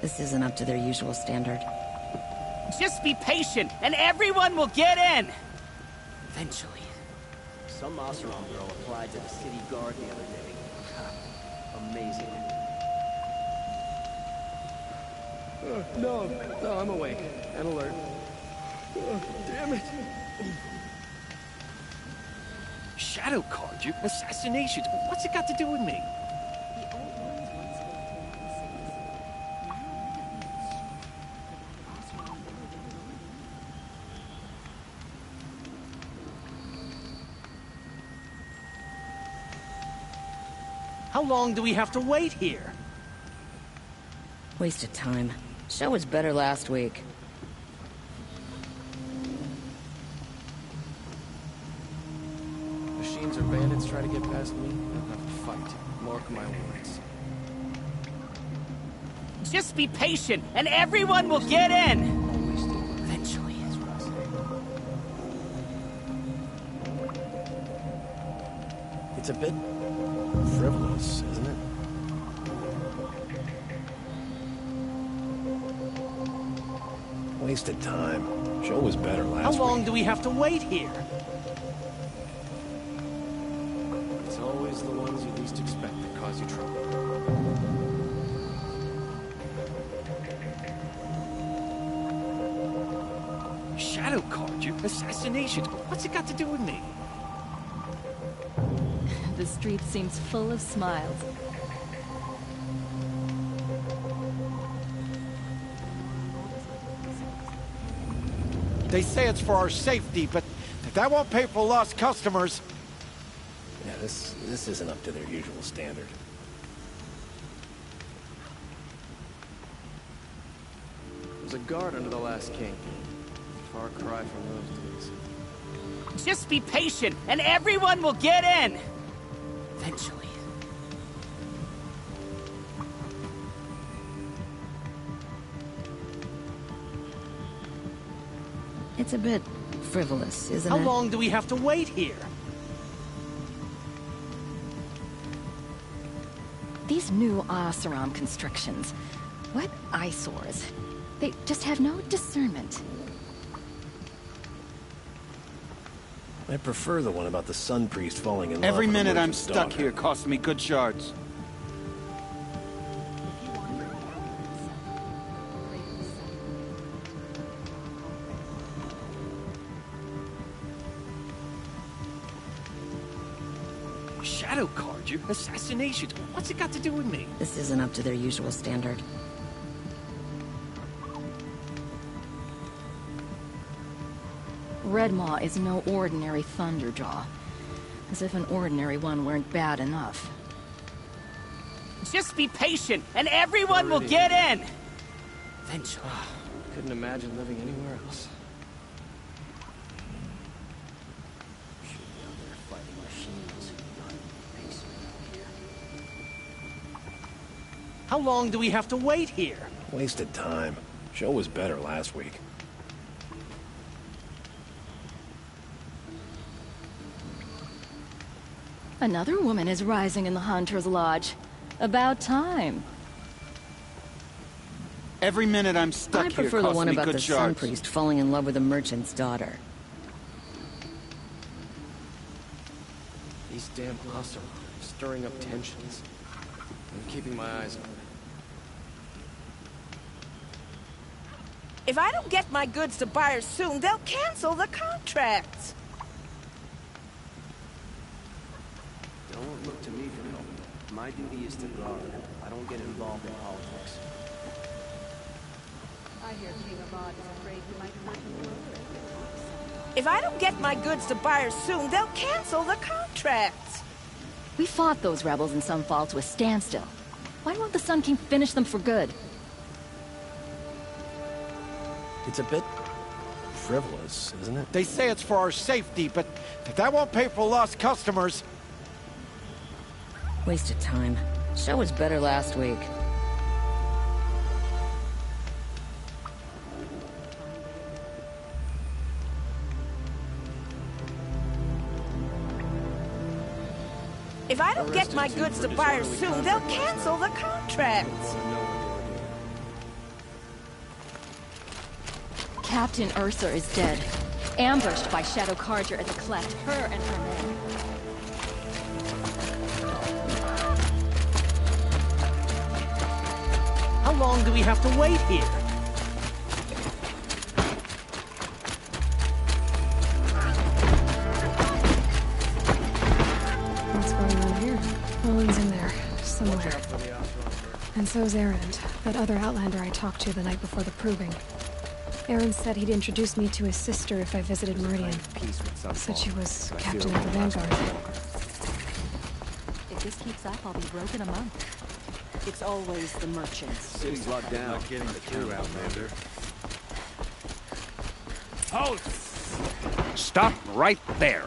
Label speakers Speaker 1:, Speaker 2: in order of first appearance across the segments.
Speaker 1: This isn't up to their usual standard.
Speaker 2: Just be patient, and everyone will get in! Eventually.
Speaker 3: Some Oseram girl applied to the city guard the other day. Amazing. No, I'm awake and alert. Damn it.
Speaker 4: Shadow card you? Assassinations? What's it got to do with me?
Speaker 2: How long do we have to wait here?
Speaker 1: Waste of time. Show was better last week.
Speaker 3: Machines or bandits try to get past me, I'll have to fight. Mark my words.
Speaker 2: Just be patient, and everyone will get in!
Speaker 3: Always do.
Speaker 2: Eventually.
Speaker 3: That's what I say.
Speaker 5: It's a bit frivolous, isn't it? Wasted time. Show was better last
Speaker 2: How
Speaker 5: week.
Speaker 2: long do we have to wait here?
Speaker 3: It's always the ones you least expect that cause you trouble.
Speaker 4: Shadow card you? Assassinations? What's it got to do with me?
Speaker 6: The street seems full of smiles.
Speaker 7: They say it's for our safety, but that won't pay for lost customers.
Speaker 5: Yeah, this isn't up to their usual standard.
Speaker 3: There's a guard under the last king. Far cry from those days.
Speaker 2: Just be patient, and everyone will get in! Eventually.
Speaker 1: It's a bit frivolous, isn't it?
Speaker 2: How long do we have to wait here?
Speaker 6: These new Oseram constructions. What eyesores. They just have no discernment.
Speaker 5: I prefer the one about the Sun Priest falling in love
Speaker 7: Every
Speaker 5: with a
Speaker 7: minute I'm
Speaker 5: merchant's
Speaker 7: stuck
Speaker 5: daughter.
Speaker 7: here costs me good shards.
Speaker 4: Shadow card you? Assassinations? What's it got to do with me?
Speaker 1: This isn't up to their usual standard.
Speaker 6: Redmaw is no ordinary Thunderjaw. As if an ordinary one weren't bad enough.
Speaker 2: Just be patient, and everyone will get in! Eventually.
Speaker 3: Couldn't imagine living anywhere else.
Speaker 4: Should be out there fighting machines, not pacing around here.
Speaker 2: How long do we have to wait here?
Speaker 5: Wasted time. Show was better last week.
Speaker 6: Another woman is rising in the Hunter's Lodge. About time.
Speaker 7: Every minute I'm stuck
Speaker 1: I
Speaker 7: here
Speaker 1: prefer the
Speaker 7: costs
Speaker 1: one
Speaker 7: me
Speaker 1: about
Speaker 7: good
Speaker 1: the Sun
Speaker 7: shards.
Speaker 1: Priest falling in love with a merchant's daughter.
Speaker 3: These damn Oseram stirring up tensions. I'm keeping my eyes on it.
Speaker 8: If I don't get my goods to buyers soon, they'll cancel the contracts.
Speaker 3: Don't look to me for help. My duty is to guard. I don't get involved in politics.
Speaker 9: I hear King Abad is afraid you might hurt him further.
Speaker 8: If I don't get my goods to buyers soon, they'll cancel the contracts.
Speaker 6: We fought those rebels in some fall to a standstill. Why won't the Sun King finish them for good?
Speaker 5: It's a bit frivolous, isn't it?
Speaker 7: They say it's for our safety, but that won't pay for lost customers.
Speaker 1: Waste of time. Show was better last week.
Speaker 8: If I don't get my goods to buyers soon, they'll cancel the contracts.
Speaker 3: I know what they were doing.
Speaker 6: Captain Ursa is dead. Ambushed by Shadow Carja at the cleft, her and her men.
Speaker 2: How long do we have to wait here?
Speaker 10: What's going on here? Owen's in there, somewhere. And so's Erend, that other Outlander I talked to the night before the proving. Erend said he'd introduce me to his sister if I visited Meridian. Said she was captain of the Vanguard.
Speaker 9: If this keeps up, I'll be broke in a month. It's always the merchants.
Speaker 3: City's locked down. Not getting the two, Outlander.
Speaker 11: Halt! Stop right there.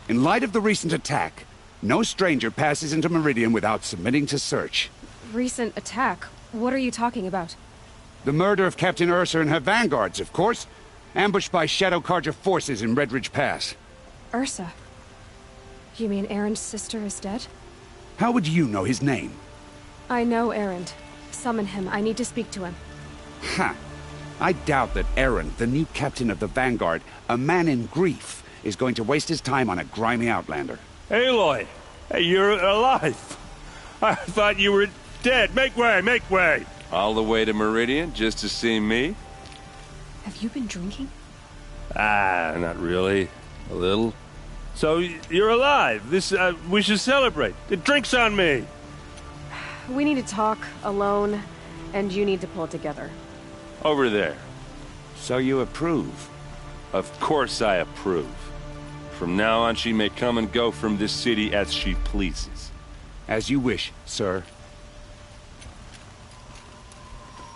Speaker 11: In light of the recent attack, no stranger passes into Meridian without submitting to search.
Speaker 10: Recent attack? What are you talking about?
Speaker 11: The murder of Captain Ursa and her vanguards, of course. Ambushed by Shadow Carja forces in Redridge Pass.
Speaker 10: Ursa? You mean Erend's sister is dead?
Speaker 11: How would you know his name?
Speaker 10: I know Erend. Summon him. I need to speak to him.
Speaker 11: Ha! I doubt that Erend, the new captain of the Vanguard, a man in grief, is going to waste his time on a grimy outlander.
Speaker 12: Aloy! Hey, you're alive! I thought you were dead. Make way, make way!
Speaker 13: All the way to Meridian just to see me?
Speaker 10: Have you been drinking?
Speaker 12: Ah, not really. A little. So, you're alive. We should celebrate. The drink's on me!
Speaker 10: We need to talk, alone, and you need to pull it together.
Speaker 12: Over there.
Speaker 11: So you approve?
Speaker 12: Of course I approve. From now on, she may come and go from this city as she pleases.
Speaker 11: As you wish, sir.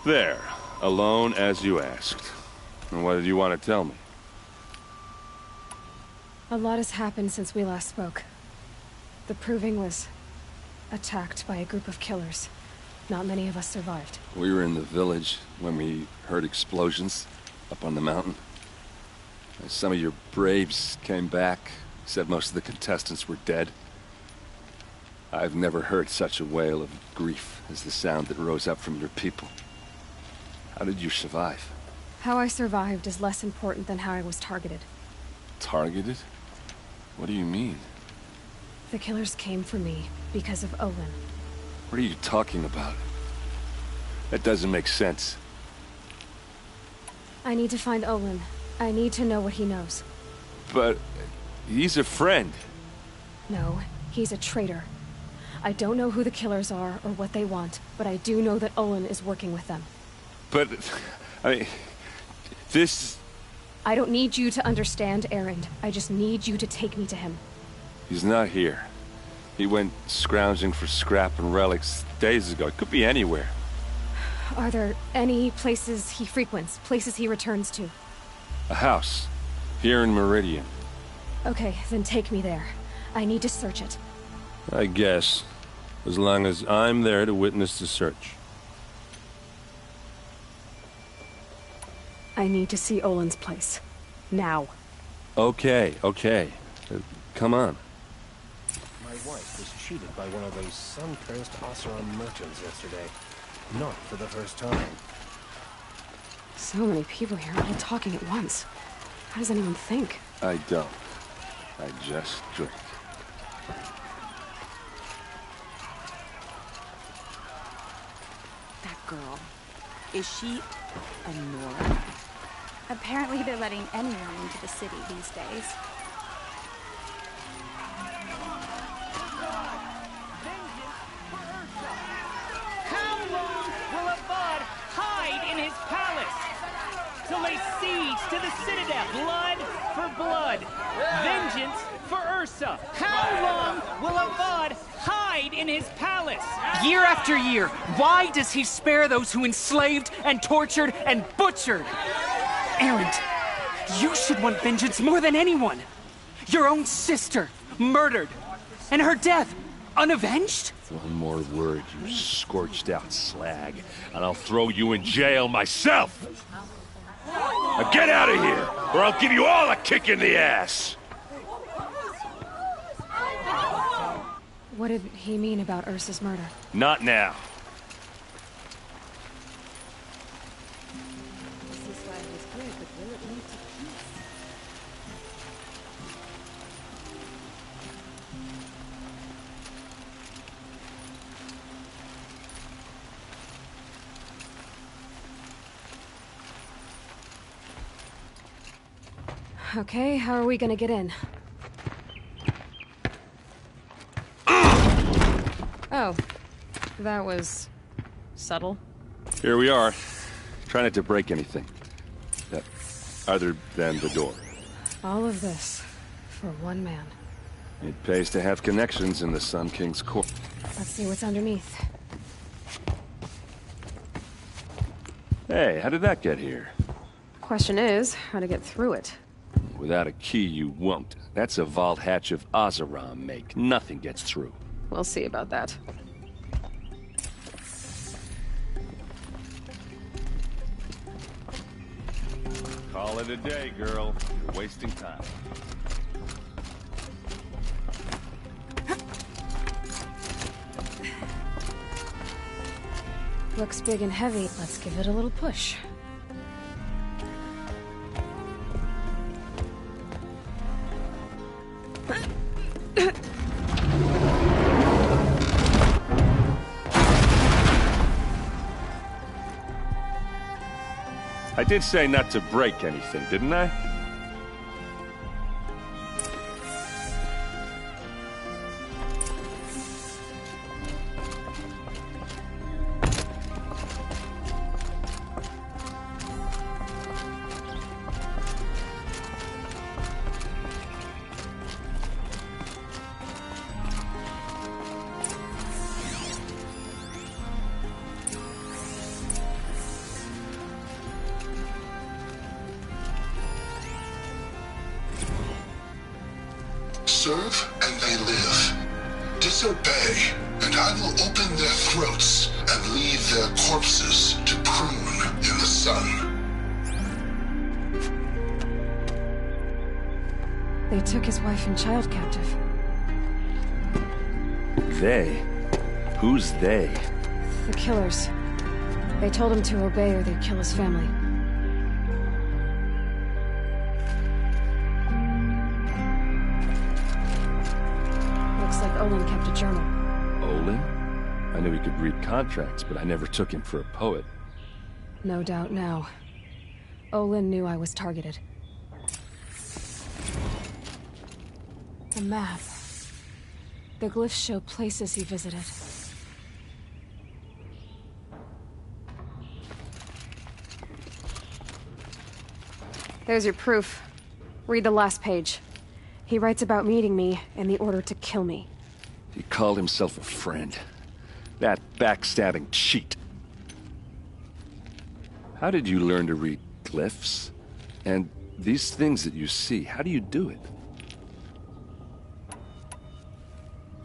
Speaker 12: There. Alone as you asked. And what did you want to tell me?
Speaker 10: A lot has happened since we last spoke. The Proving was attacked by a group of killers. Not many of us survived.
Speaker 13: We were in the village when we heard explosions up on the mountain. Some of your braves came back, said most of the contestants were dead. I've never heard such a wail of grief as the sound that rose up from your people. How did you survive?
Speaker 10: How I survived is less important than how I was targeted.
Speaker 13: Targeted? What do you mean?
Speaker 10: The killers came for me because of Olin.
Speaker 13: What are you talking about?
Speaker 12: That doesn't make sense.
Speaker 10: I need to find Olin. I need to know what he knows.
Speaker 12: But he's a friend.
Speaker 10: No, he's a traitor. I don't know who the killers are or what they want, but I do know that Olin is working with them.
Speaker 12: But, I mean, this...
Speaker 10: I don't need you to understand, Erend. I just need you to take me to him.
Speaker 12: He's not here. He went scrounging for scrap and relics days ago. It could be anywhere.
Speaker 10: Are there any places he frequents, places he returns to?
Speaker 12: A house. Here in Meridian.
Speaker 10: Okay, then take me there. I need to search it.
Speaker 12: I guess. As long as I'm there to witness the search.
Speaker 10: I need to see Olin's place. Now.
Speaker 12: Okay. Come on.
Speaker 5: My wife was cheated by one of those sun-cursed Oseram merchants yesterday. Not for the first time.
Speaker 10: So many people here, all talking at once. How does anyone think?
Speaker 12: I don't. I just drink.
Speaker 9: That girl. Is she a Nora?
Speaker 14: Apparently they're letting anyone into the city these days.
Speaker 2: How long will Avad hide in his palace? To lay siege to the citadel. Blood for blood. Vengeance for Ursa. How long will Avad hide in his palace?
Speaker 15: Year after year, why does he spare those who enslaved and tortured and butchered? Erend, you should want vengeance more than anyone. Your own sister, murdered, and her death, unavenged?
Speaker 12: One more word, you scorched-out slag, and I'll throw you in jail myself! Now get out of here, or I'll give you all a kick in the ass!
Speaker 10: What did he mean about Ursa's murder?
Speaker 12: Not now.
Speaker 9: This land is good, but will it lead to peace?
Speaker 10: Okay, how are we gonna get in? Oh, that was subtle.
Speaker 13: Here we are. Try not to break anything. Other than the door.
Speaker 10: All of this for one man.
Speaker 13: It pays to have connections in the Sun King's court.
Speaker 10: Let's see what's underneath.
Speaker 13: Hey, how did that get here?
Speaker 10: Question is, how to get through it.
Speaker 13: Without a key, you won't. That's a vault hatch of Oseram make. Nothing gets through.
Speaker 10: We'll see about that.
Speaker 12: Call it a day, girl. You're wasting time.
Speaker 10: Looks big and heavy. Let's give it a little push.
Speaker 13: I did say not to break anything, didn't I?
Speaker 16: Serve and they live. Disobey, and I will open their throats and leave their corpses to prune in the sun.
Speaker 10: They took his wife and child captive.
Speaker 13: They? Who's they?
Speaker 10: The killers. They told him to obey or they'd kill his family. Looks like Olin kept a journal.
Speaker 13: Olin? I knew he could read contracts, but I never took him for a poet.
Speaker 10: No doubt now. Olin knew I was targeted. A map. The glyphs show places he visited. There's your proof. Read the last page. He writes about meeting me and the order to kill me.
Speaker 13: He called himself a friend. That backstabbing cheat. How did you learn to read glyphs? And these things that you see, how do you do it?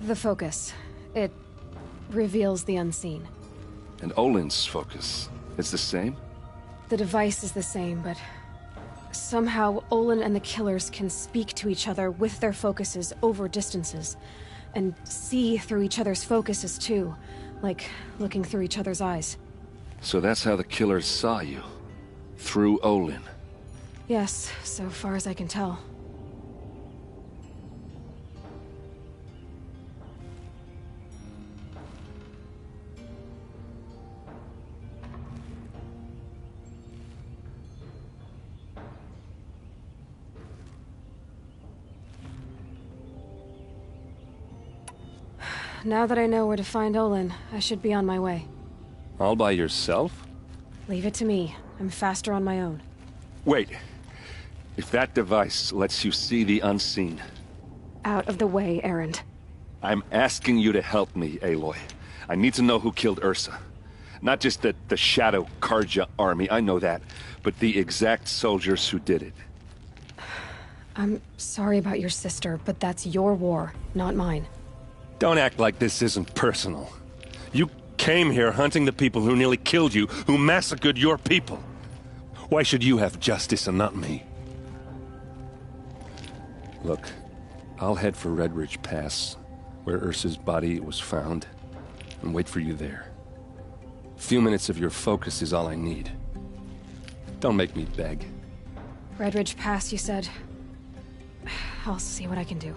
Speaker 10: The focus. It reveals the unseen.
Speaker 13: And Olin's focus, it's the same?
Speaker 10: The device is the same, but somehow Olin and the killers can speak to each other with their focuses over distances. And see through each other's focuses too, like looking through each other's eyes.
Speaker 13: So that's how the killers saw you? Through Olin?
Speaker 10: Yes, so far as I can tell. Now that I know where to find Olin, I should be on my way.
Speaker 13: All by yourself?
Speaker 10: Leave it to me. I'm faster on my own.
Speaker 13: Wait. If that device lets you see the unseen...
Speaker 10: Out of the way, Erend.
Speaker 13: I'm asking you to help me, Aloy. I need to know who killed Ursa. Not just the Shadow Karja army, I know that, but the exact soldiers who did it.
Speaker 10: I'm sorry about your sister, but that's your war, not mine.
Speaker 13: Don't act like this isn't personal. You came here hunting the people who nearly killed you, who massacred your people. Why should you have justice and not me? Look, I'll head for Red Ridge Pass, where Ursa's body was found, and wait for you there. A few minutes of your focus is all I need. Don't make me beg.
Speaker 10: Red Ridge Pass, you said. I'll see what I can do.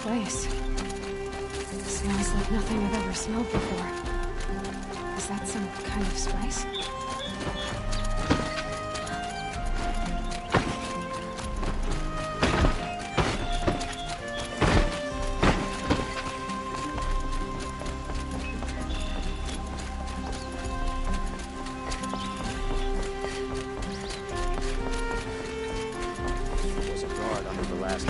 Speaker 10: Place. Smells like nothing I've ever smelled before. Is that some kind of spice?
Speaker 4: There was a guard under the last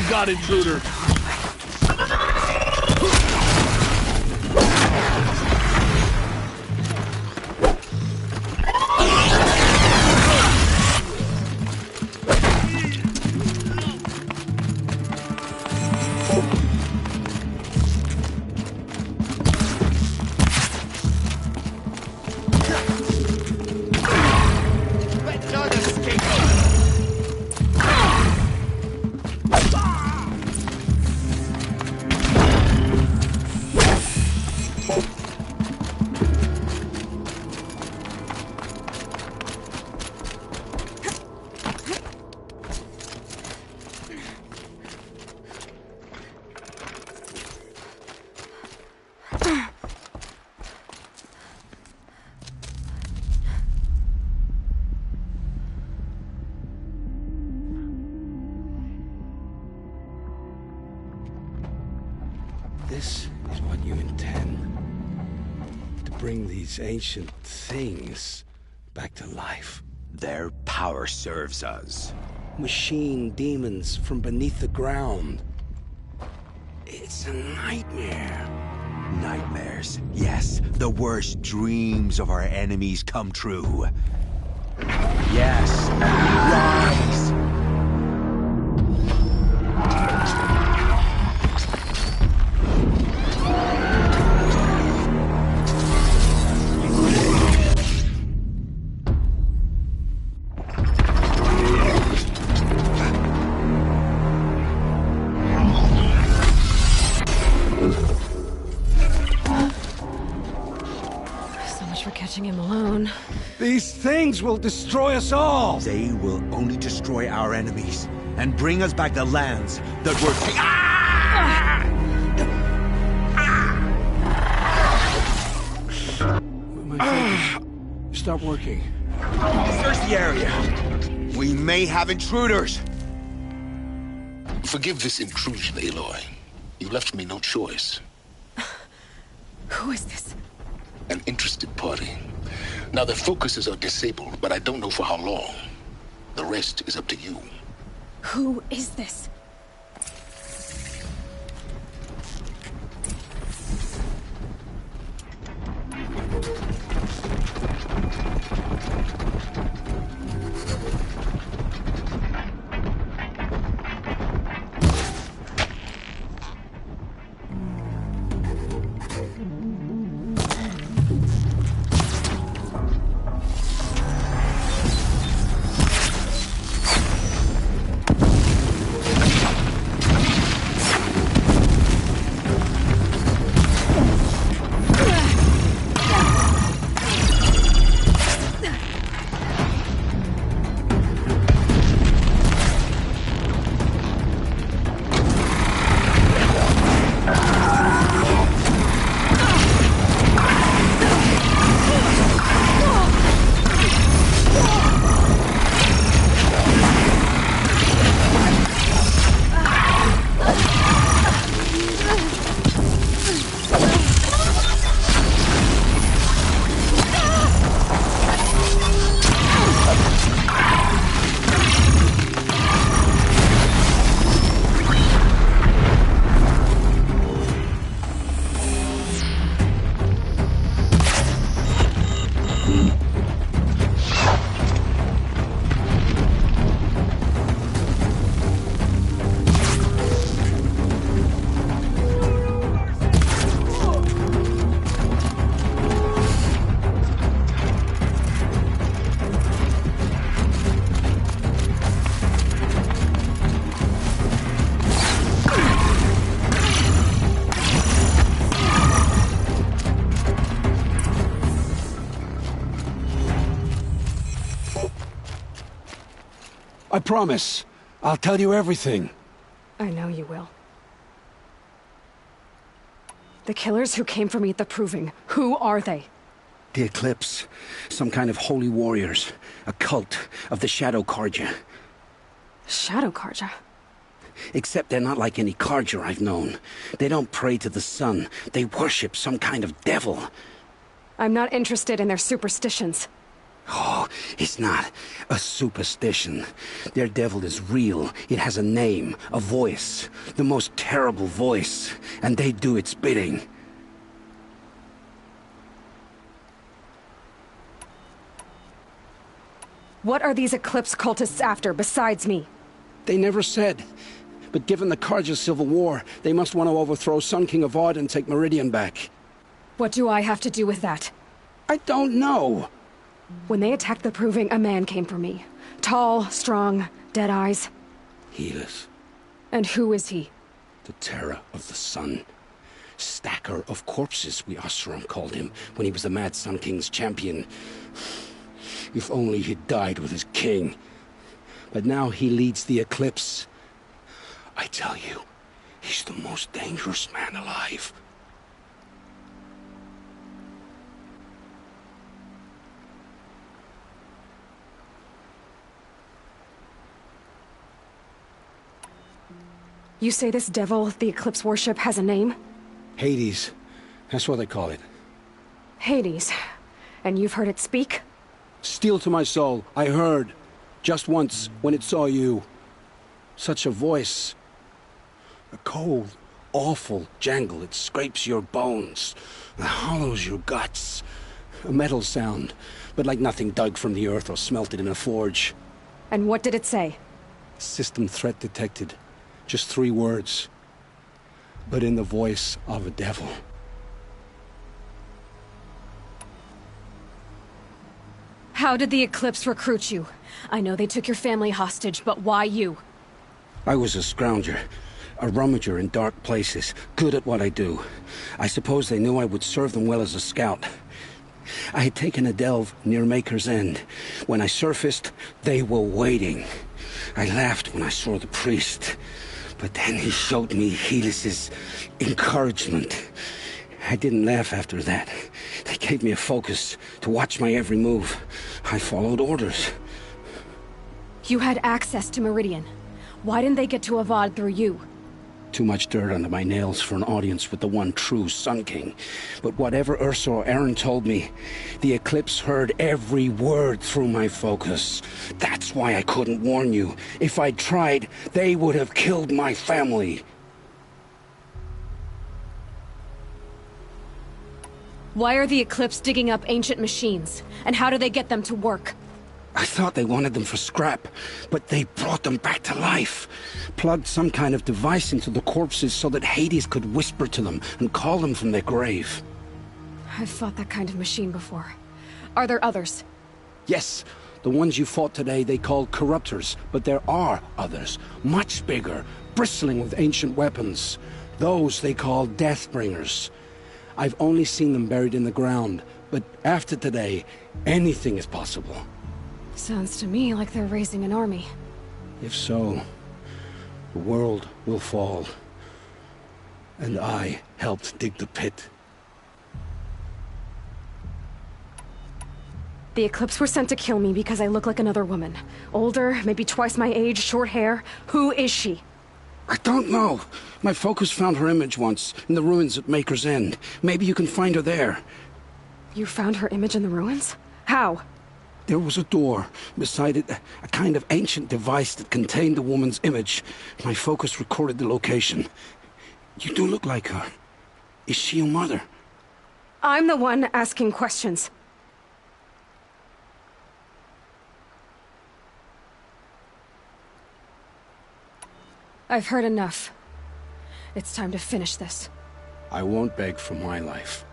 Speaker 12: got, intruder?
Speaker 17: This is what you intend. To bring these ancient things back to life.
Speaker 18: Their power serves us.
Speaker 17: Machine demons from beneath the ground. It's a nightmare.
Speaker 18: Nightmares. Yes, the worst dreams of our enemies come true. Yes, rise!
Speaker 10: Him alone.
Speaker 17: These things will destroy us all!
Speaker 18: They will only destroy our enemies and bring us back the lands that were
Speaker 17: My fingers stop working.
Speaker 18: Search the area. We may have intruders.
Speaker 16: Forgive this intrusion, Aloy. You left me no choice.
Speaker 10: Who is this?
Speaker 16: An interested party. Now their focuses are disabled, but I don't know for how long. The rest is up to you.
Speaker 10: Who is this?
Speaker 17: I promise. I'll tell you everything.
Speaker 10: I know you will. The killers who came for me at the Proving, who are they?
Speaker 17: The Eclipse. Some kind of holy warriors. A cult of the Shadow Carja.
Speaker 10: Shadow Carja?
Speaker 17: Except they're not like any Carja I've known. They don't pray to the sun. They worship some kind of devil.
Speaker 10: I'm not interested in their superstitions.
Speaker 11: Oh, it's not a superstition. Their devil is real. It has a name, a voice, the most terrible voice, and they do its bidding.
Speaker 6: What are these Eclipse cultists after, besides me?
Speaker 17: They never said. But given the Carja civil war, they must want to overthrow Sun King Avad and take Meridian back.
Speaker 6: What do I have to do with that?
Speaker 17: I don't know.
Speaker 6: When they attacked the Proving, a man came for me. Tall, strong, dead eyes.
Speaker 17: Helis.
Speaker 6: And who is he?
Speaker 17: The terror of the sun. Stacker of corpses, we Oseram called him, when he was the Mad Sun King's champion. If only he'd died with his king. But now he leads the Eclipse. I tell you, he's the most dangerous man alive.
Speaker 6: You say this devil, the Eclipse worship, has a name?
Speaker 17: Hades. That's what they call it.
Speaker 6: Hades. And you've heard it speak?
Speaker 17: Steel to my soul, I heard. Just once, when it saw you. Such a voice. A cold, awful jangle. It scrapes your bones. It hollows your guts. A metal sound, but like nothing dug from the earth or smelted in a forge.
Speaker 6: And what did it say?
Speaker 17: System threat detected. Just 3 words. But in the voice of a devil.
Speaker 6: How did the Eclipse recruit you? I know they took your family hostage, but why you?
Speaker 17: I was a scrounger. A rummager in dark places. Good at what I do. I suppose they knew I would serve them well as a scout. I had taken a delve near Maker's End. When I surfaced, they were waiting. I laughed when I saw the priest. But then he showed me Helis's encouragement. I didn't laugh after that. They gave me a focus to watch my every move. I followed orders.
Speaker 6: You had access to Meridian. Why didn't they get to Avad through you?
Speaker 17: Too much dirt under my nails for an audience with the one true Sun King. But whatever Ursa or Aaron told me, the Eclipse heard every word through my focus. That's why I couldn't warn you. If I'd tried, they would have killed my family.
Speaker 6: Why are the Eclipse digging up ancient machines? And how do they get them to work?
Speaker 17: I thought they wanted them for scrap, but they brought them back to life. Plugged some kind of device into the corpses so that Hades could whisper to them and call them from their grave.
Speaker 6: I've fought that kind of machine before. Are there others?
Speaker 17: Yes, the ones you fought today they called corruptors, but there are others, much bigger, bristling with ancient weapons. Those they call Deathbringers. I've only seen them buried in the ground, but after today, anything is possible.
Speaker 6: Sounds to me like they're raising an army.
Speaker 17: If so, the world will fall. And I helped dig the pit.
Speaker 6: The Eclipse were sent to kill me because I look like another woman. Older, maybe twice my age, short hair. Who is she?
Speaker 17: I don't know. My focus found her image once, in the ruins at Maker's End. Maybe you can find her there.
Speaker 6: You found her image in the ruins? How?
Speaker 17: There was a door. Beside it, a kind of ancient device that contained the woman's image. My focus recorded the location. You do look like her. Is she your mother?
Speaker 6: I'm the one asking questions. I've heard enough. It's time to finish this.
Speaker 17: I won't beg for my life.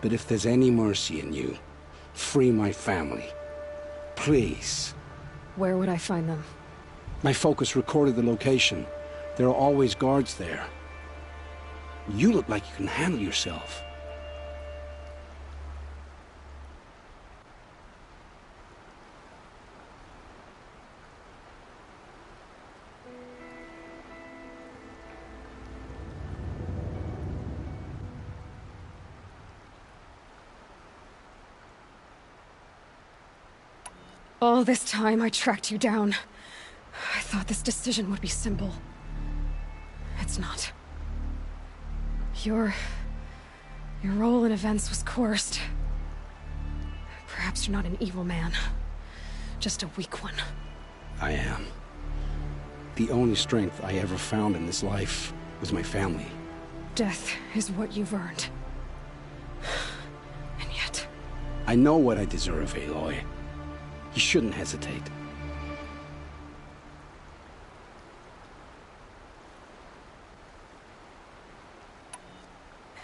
Speaker 17: But if there's any mercy in you, free my family. Please.
Speaker 6: Where would I find them?
Speaker 17: My focus recorded the location. There are always guards there. You look like you can handle yourself.
Speaker 6: All this time I tracked you down. I thought this decision would be simple. It's not. Your role in events was coerced.
Speaker 10: Perhaps you're not an evil man. Just a weak one.
Speaker 17: I am. The only strength I ever found in this life was my family.
Speaker 10: Death is what you've earned. And yet...
Speaker 17: I know what I deserve, Aloy. You shouldn't hesitate.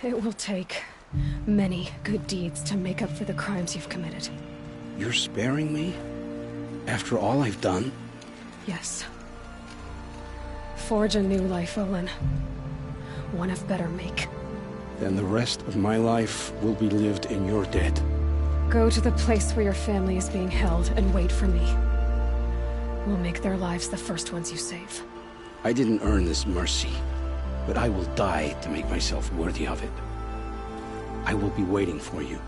Speaker 10: It will take many good deeds to make up for the crimes you've committed.
Speaker 17: You're sparing me? After all I've done?
Speaker 10: Yes. Forge a new life, Olin. One of better make.
Speaker 17: Then the rest of my life will be lived in your debt.
Speaker 10: Go to the place where your family is being held and wait for me. We'll make their lives the first ones you save.
Speaker 17: I didn't earn this mercy, but I will die to make myself worthy of it. I will be waiting for you.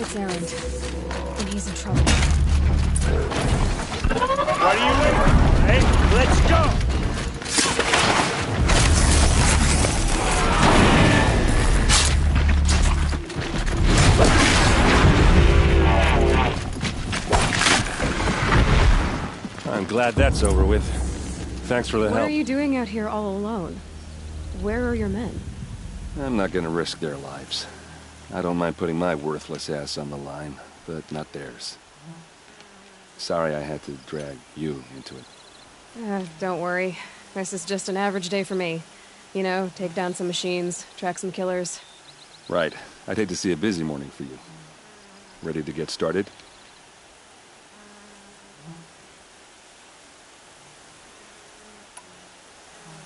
Speaker 10: It's Erend, and he's in trouble.
Speaker 2: What are you waiting for? Hey, let's go!
Speaker 13: I'm glad that's over with. Thanks for the
Speaker 10: What
Speaker 13: help.
Speaker 10: are you doing out here all alone? Where are your men?
Speaker 13: I'm not gonna risk their lives. I don't mind putting my worthless ass on the line, but not theirs. Sorry I had to drag you into it.
Speaker 10: Don't worry. This is just an average day for me. You know, take down some machines, track some killers.
Speaker 13: Right. I'd hate to see a busy morning for you. Ready to get started?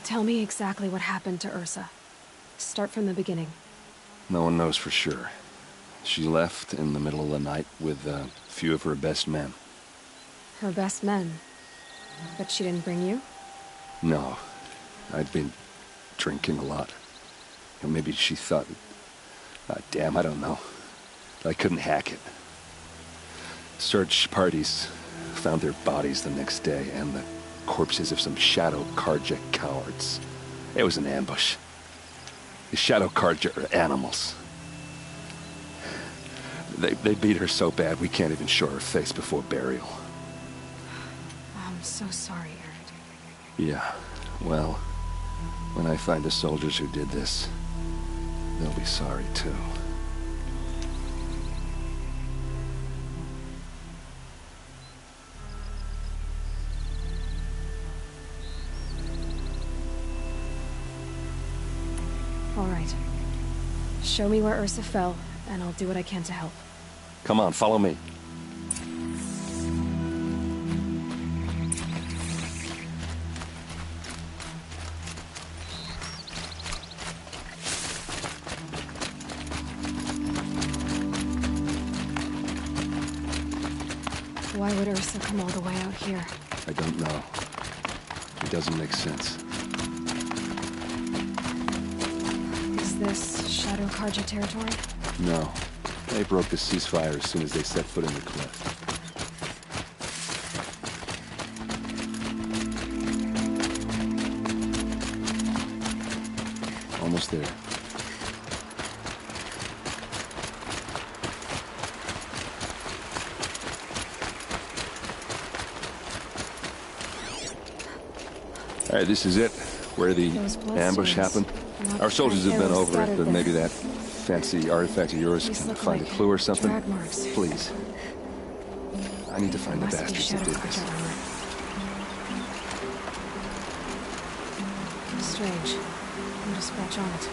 Speaker 10: Tell me exactly what happened to Ursa. Start from the beginning.
Speaker 13: No one knows for sure. She left in the middle of the night with a few of her best men.
Speaker 10: Her best men? But she didn't bring you?
Speaker 13: No. I'd been drinking a lot. Or maybe she thought... damn, I don't know. I couldn't hack it. Search parties found their bodies the next day and the corpses of some Shadow Karja cowards. It was an ambush. The Shadow Karja are animals. They beat her so bad we can't even show her face before burial.
Speaker 10: I'm so sorry, Erend.
Speaker 13: Yeah, well, when I find the soldiers who did this, they'll be sorry too.
Speaker 10: All right. Show me where Ursa fell, and I'll do what I can to help.
Speaker 13: Come on, follow me.
Speaker 10: Why would Ursa come all the way out here?
Speaker 13: I don't know. It doesn't make sense.
Speaker 10: this Shadow Karja territory?
Speaker 13: No. They broke the ceasefire as soon as they set foot in the cliff. Almost there. All right, this is it, where the ambush happened. Our soldiers have been over it, but maybe that fancy artifact of yours can find a clue or something. Please. I need to find the bastards that did this.
Speaker 10: Strange. Not a scratch on it.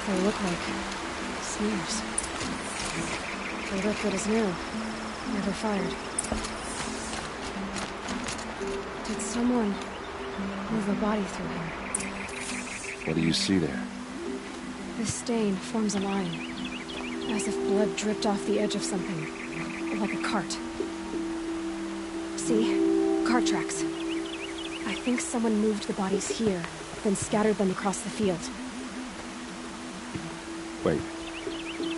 Speaker 10: They look like smears. The liquid is new. Never fired. Did someone move a body through here?
Speaker 13: What do you see there?
Speaker 10: This stain forms a line, as if blood dripped off the edge of something, like a cart. See? Cart tracks. I think someone moved the bodies here, then scattered them across the field.
Speaker 13: Wait.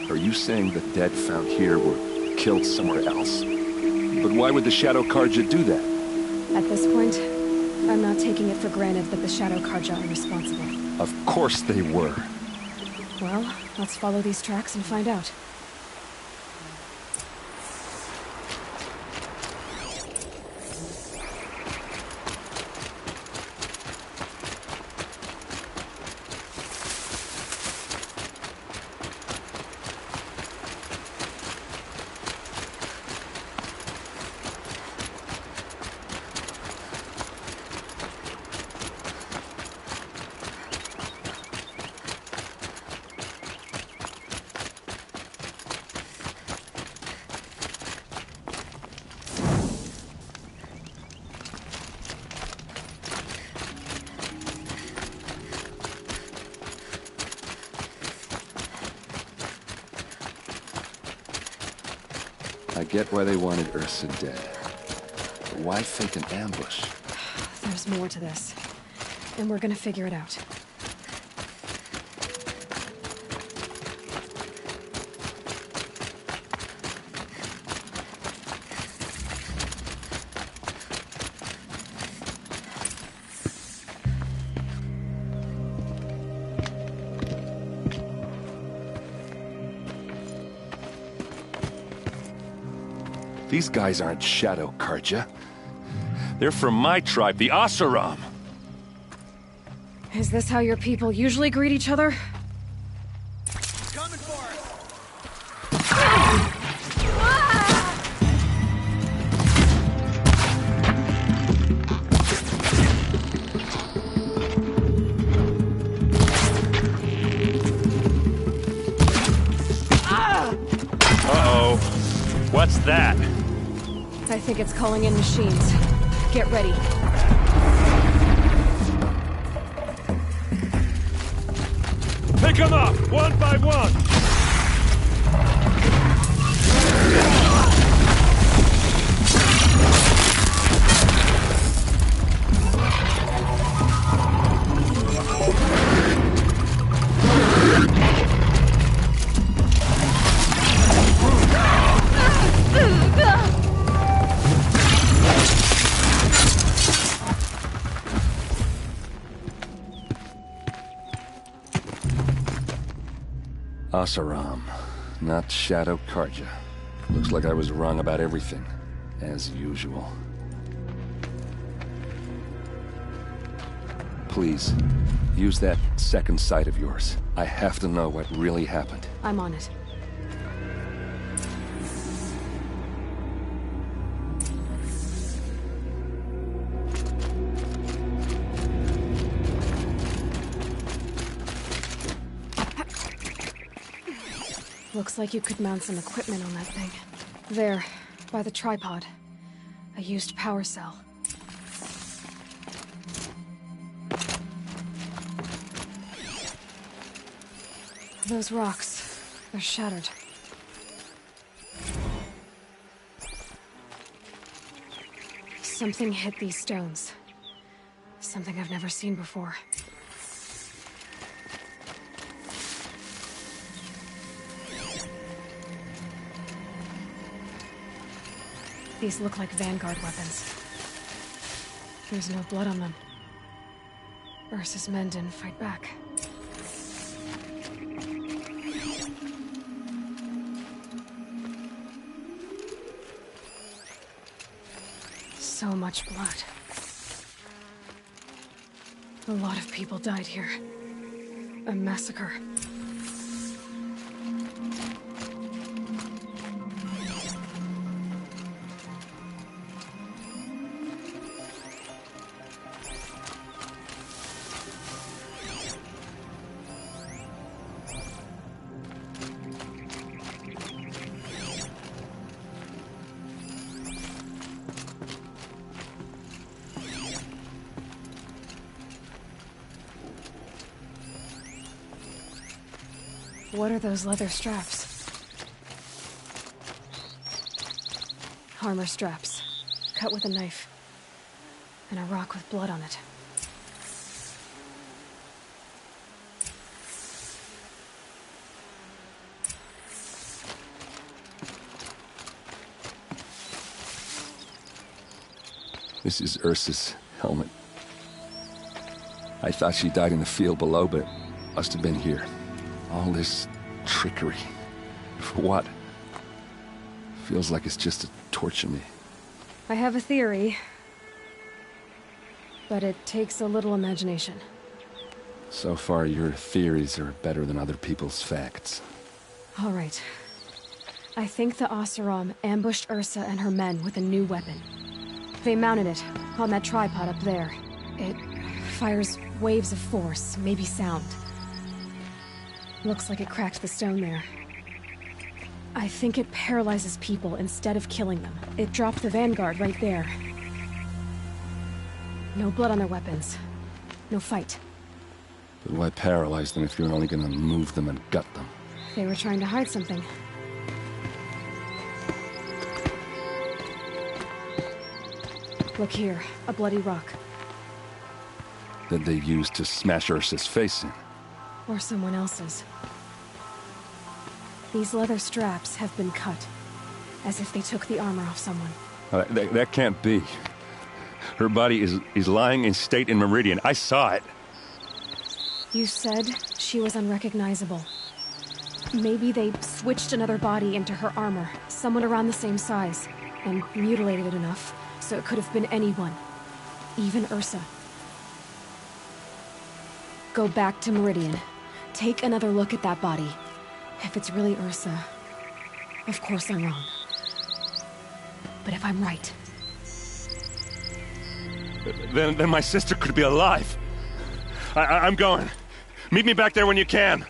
Speaker 13: Are you saying the dead found here were killed somewhere else? But why would the Shadow Karja do that?
Speaker 10: At this point, I'm not taking it for granted that the Shadow Karja are responsible.
Speaker 13: Of course they were.
Speaker 10: Well, let's follow these tracks and find out.
Speaker 13: I get why they wanted Ursa dead. But why fake an ambush?
Speaker 10: There's more to this. And we're gonna figure it out.
Speaker 13: These guys aren't Shadow Karja. They're from my tribe, the Asaram.
Speaker 10: Is this how your people usually greet each other?
Speaker 2: Coming for us!
Speaker 12: Uh-oh. What's that?
Speaker 10: I think it's calling in machines. Get ready.
Speaker 12: Pick them up, one by one!
Speaker 13: Asaram, not Shadow Karja. Looks like I was wrong about everything, as usual. Please, use that second sight of yours. I have to know what really happened.
Speaker 10: I'm on it. Looks like you could mount some equipment on that thing. There, by the tripod. A used power cell. Those rocks, they're shattered. Something hit these stones. Something I've never seen before. These look like Vanguard weapons. There's no blood on them. Ursa's men didn't fight back. So much blood. A lot of people died here. A massacre. What are those leather straps? Armor straps, cut with a knife, and a rock with blood on it.
Speaker 13: This is Ursa's helmet. I thought she died in the field below, but must have been here. All this trickery. For what? Feels like it's just to torture me.
Speaker 10: I have a theory, but it takes a little imagination.
Speaker 13: So far, your theories are better than other people's facts.
Speaker 10: All right. I think the Oseram ambushed Ursa and her men with a new weapon. They mounted it on that tripod up there. It fires waves of force, maybe sound. Looks like it cracked the stone there. I think it paralyzes people instead of killing them. It dropped the Vanguard right there. No blood on their weapons. No fight.
Speaker 13: But why paralyze them if you're only gonna move them and gut them?
Speaker 10: They were trying to hide something. Look here, a bloody rock.
Speaker 13: That they used to smash Ursa's face in.
Speaker 10: Or someone else's. These leather straps have been cut, as if they took the armor off someone.
Speaker 13: That can't be. Her body is lying in state in Meridian. I saw it.
Speaker 10: You said she was unrecognizable. Maybe they switched another body into her armor, someone around the same size, and mutilated it enough, so it could have been anyone. Even Ursa. Go back to Meridian. Take another look at that body. If it's really Ursa, of course I'm wrong. But if I'm right...
Speaker 12: Then my sister could be alive. I'm going. Meet me back there when you can.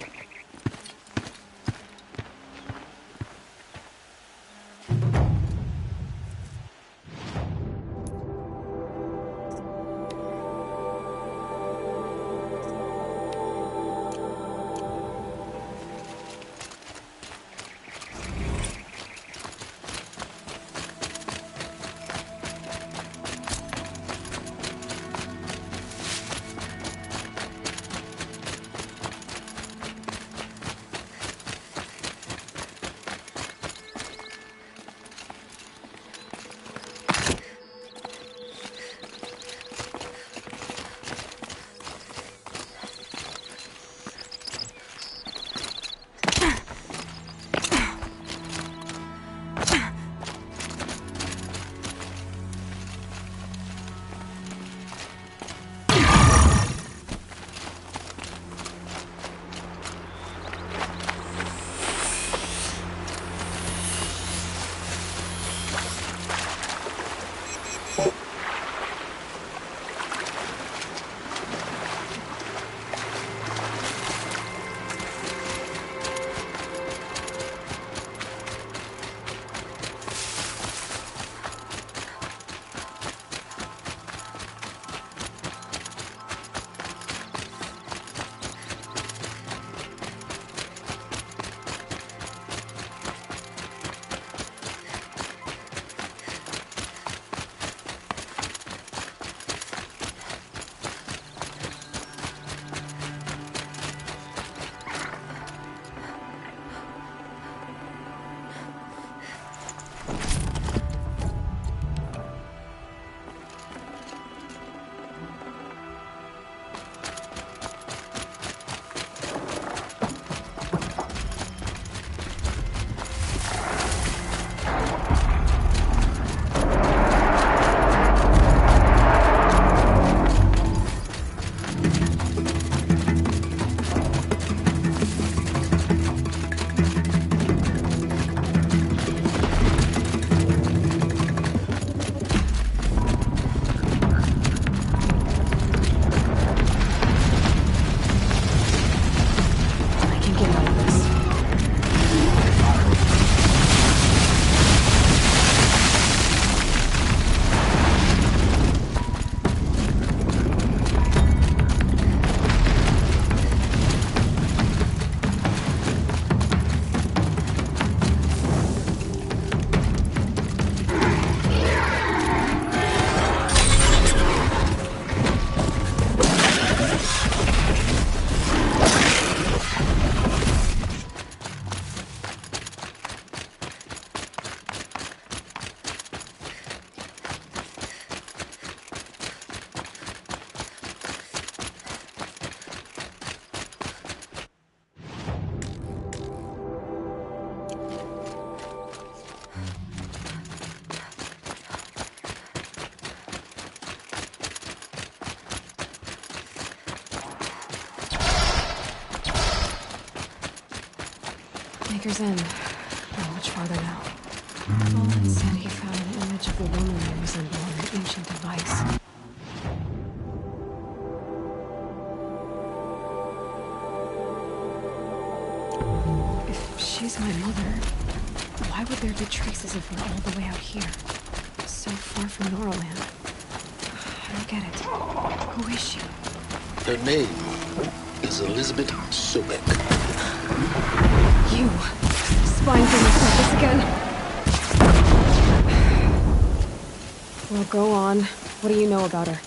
Speaker 10: Maker's End. Not much farther now. Roland said he found an image of a woman that resembled an ancient device. If she's my mother, why would there be traces of her all the way out here? So far from Norland. I don't get it. Who is she?
Speaker 19: Her name is Elizabeth Sobek.
Speaker 10: You! Spying for your purpose again? Well, go on. What do you know about her?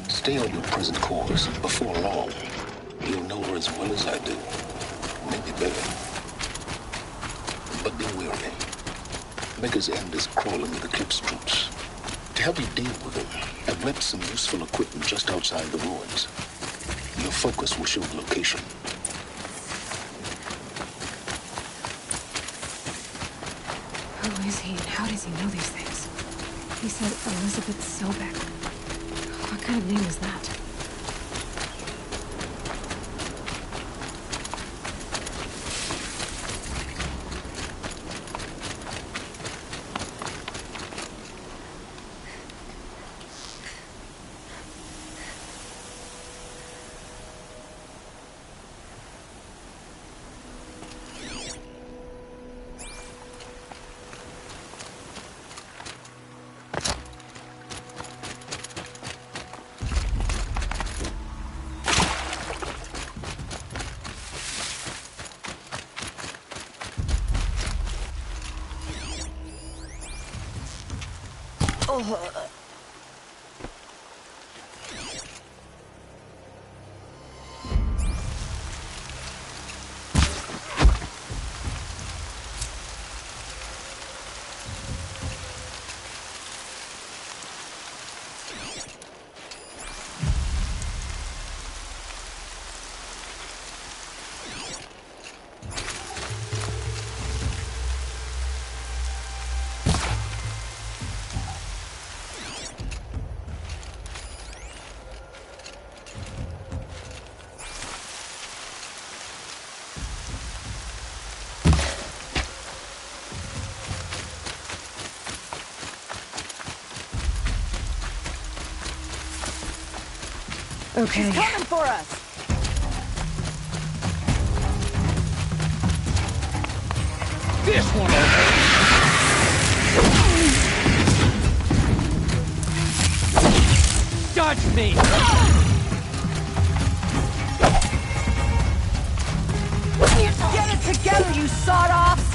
Speaker 19: Stay on your present course. Before long, you'll know her as well as I do. Maybe better. But be wary. Maker's End is crawling with Eclipse troops. To help you deal with them, I've left some useful equipment just outside the ruins. Your focus will show the location.
Speaker 10: Who is he and how does he know these things? He said Elizabeth Sobek. What kind of name is that? Okay.
Speaker 8: She's coming for us!
Speaker 2: This one will hurt! Dodge me!
Speaker 8: Get it together, you sawed-offs!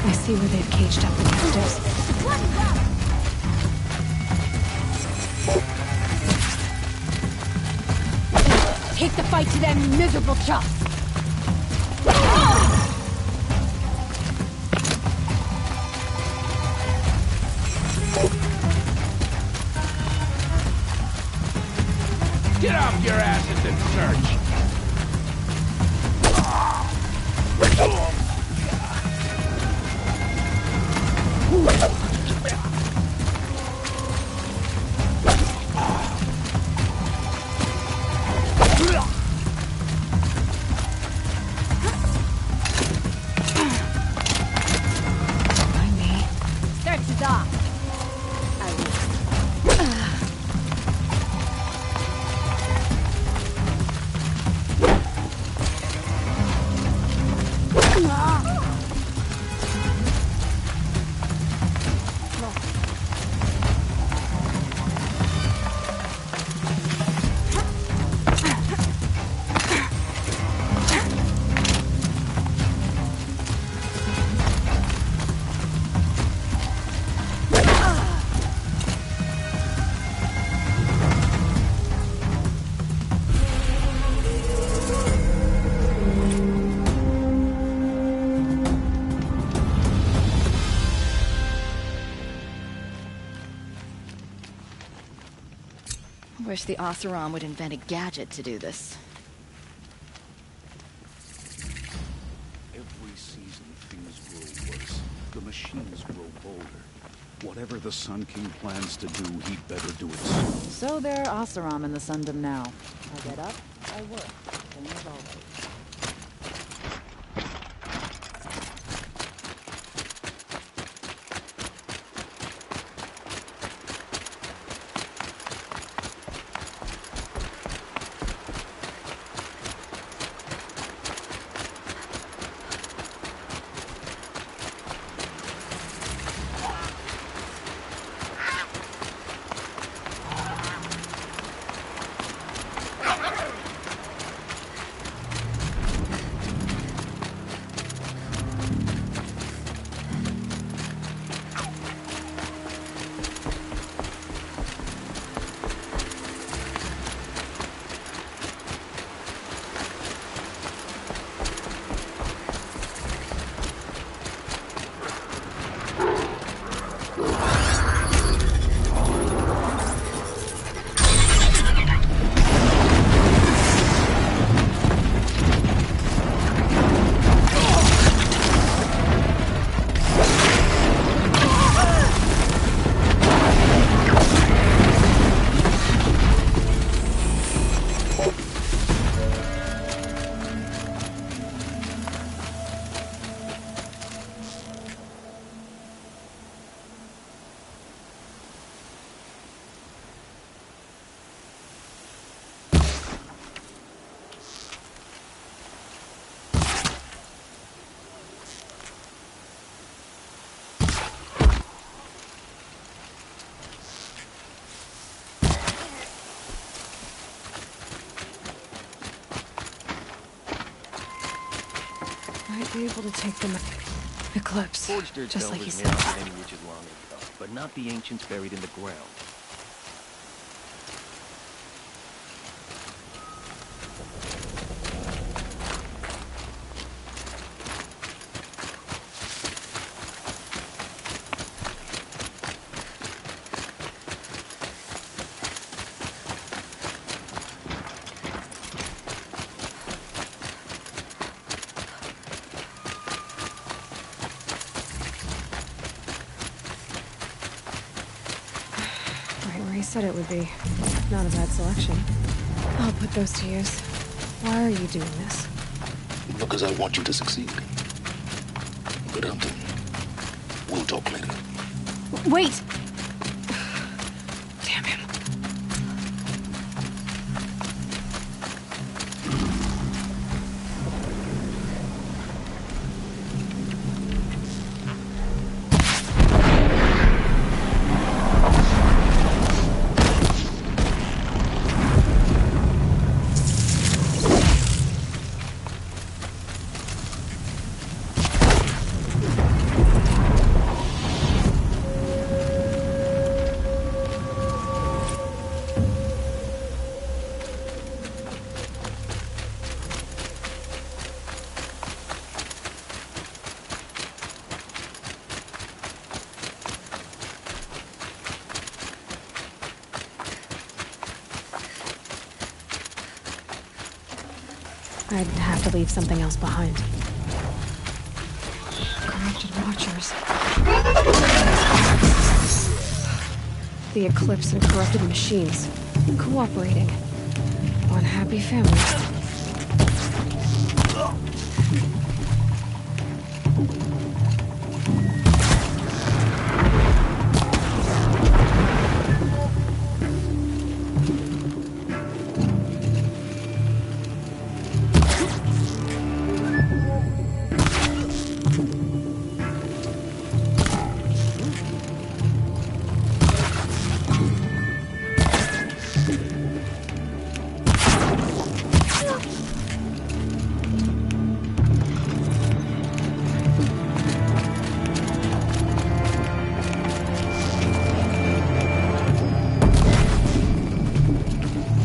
Speaker 10: I see where they've caged up the captives.
Speaker 6: Take the fight to them, you miserable chuffs!
Speaker 2: Get off your asses and search!
Speaker 6: Stretches off. Wish the Oseram would invent a gadget to do this.
Speaker 11: Every season, things grow worse. The machines grow bolder. Whatever the Sun King plans to do, he'd better do it soon.
Speaker 9: So they're Oseram in the Sundom now. I get up, I work. Same as always.
Speaker 10: Might be able to take them Eclipse,
Speaker 4: Forged dirt
Speaker 10: just
Speaker 4: dome
Speaker 10: like you
Speaker 4: was
Speaker 10: said.
Speaker 4: made out many reaches long ago, but not the ancients buried in the ground.
Speaker 10: Said it would be. Not a bad selection. I'll put those to use. Why are you doing this?
Speaker 19: Because I want you to succeed. Good hunting. We'll talk later.
Speaker 10: Wait! Damn him. I'd have to leave something else behind. Corrupted Watchers. The Eclipse and corrupted machines. Cooperating. One happy family.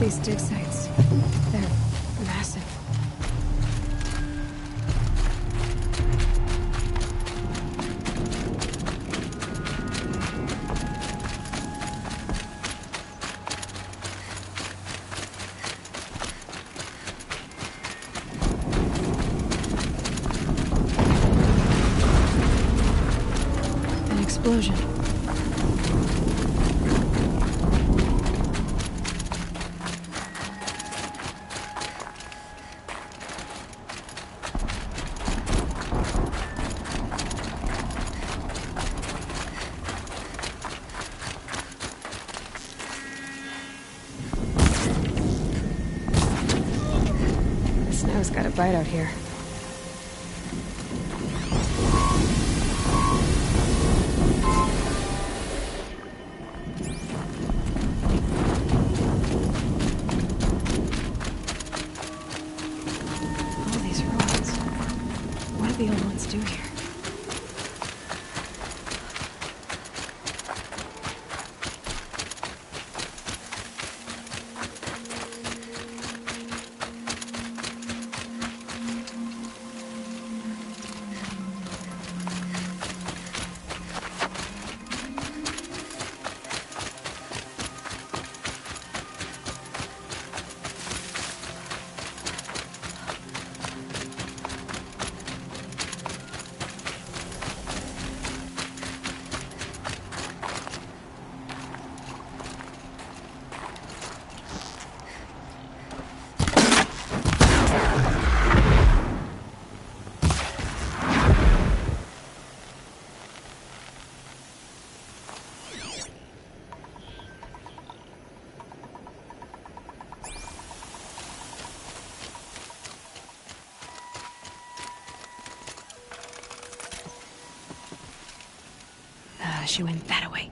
Speaker 10: These dig sites, they're massive. explosion. The snow's got a bite out here. All these ruins. What do the old ones do here? She went that way.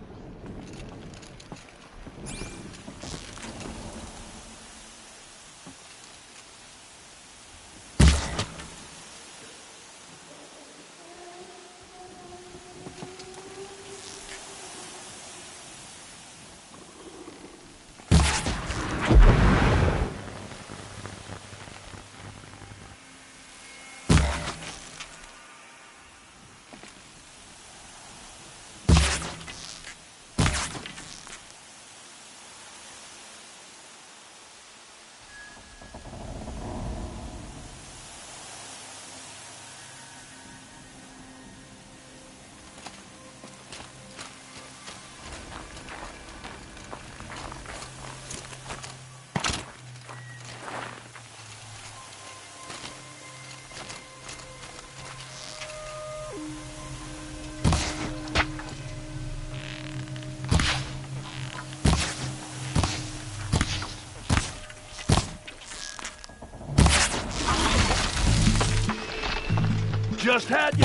Speaker 12: Just had you.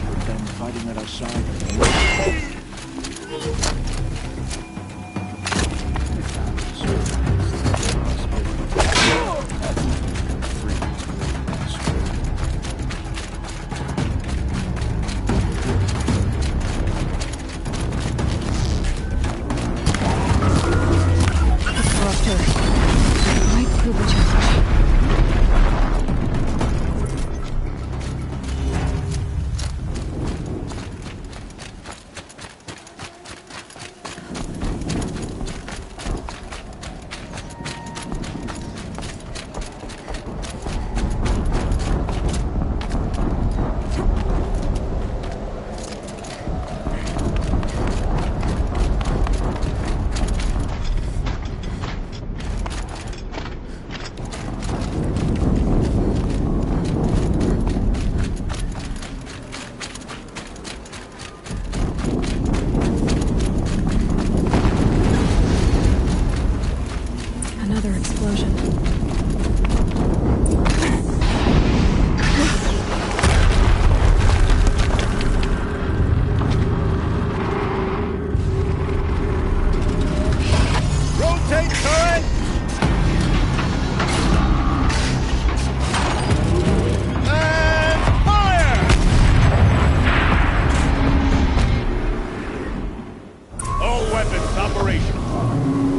Speaker 7: With them fighting at our side.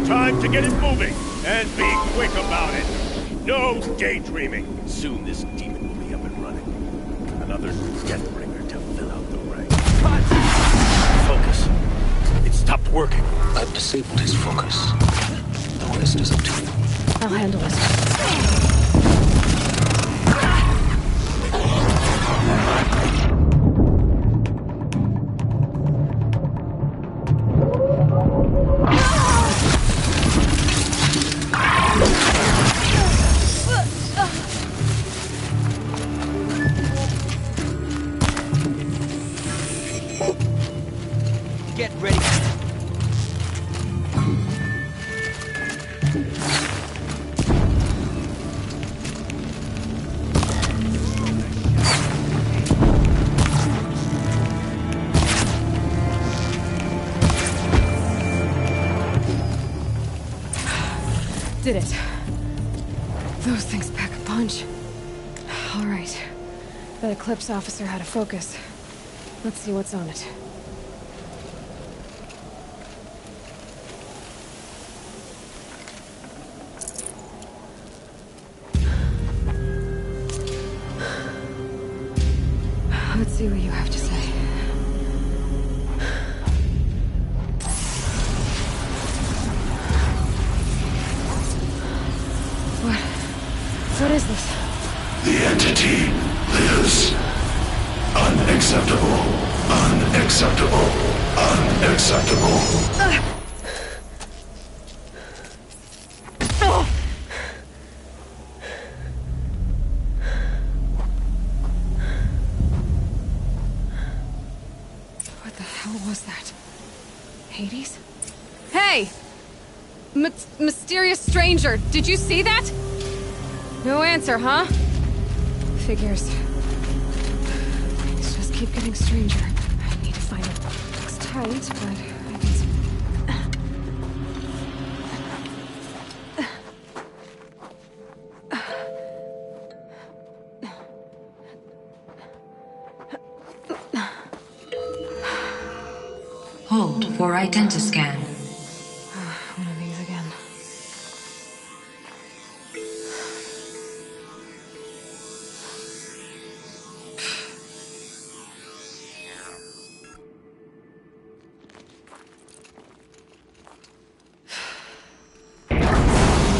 Speaker 12: Time to get it moving, and be quick about it. No daydreaming. Soon this demon will be up and running. Another Deathbringer to fill out the ranks. Focus. It stopped working.
Speaker 19: I've disabled his focus. The rest is up to you.
Speaker 10: I'll handle it.
Speaker 3: get ready.
Speaker 10: Did it. Those things pack a punch. All right. That Eclipse officer had a focus. Let's see what's on it. Let's see what you have to say. What is this?
Speaker 16: The entity lives. Unacceptable. Unacceptable. Unacceptable.
Speaker 10: What the hell was that? Hades? Hey! Mysterious stranger, did you see that? No answer, huh? Figures. Things just keep getting stranger. I need to find it. Looks tight, but I guess...
Speaker 20: Hold for identiscan.
Speaker 10: One of these again.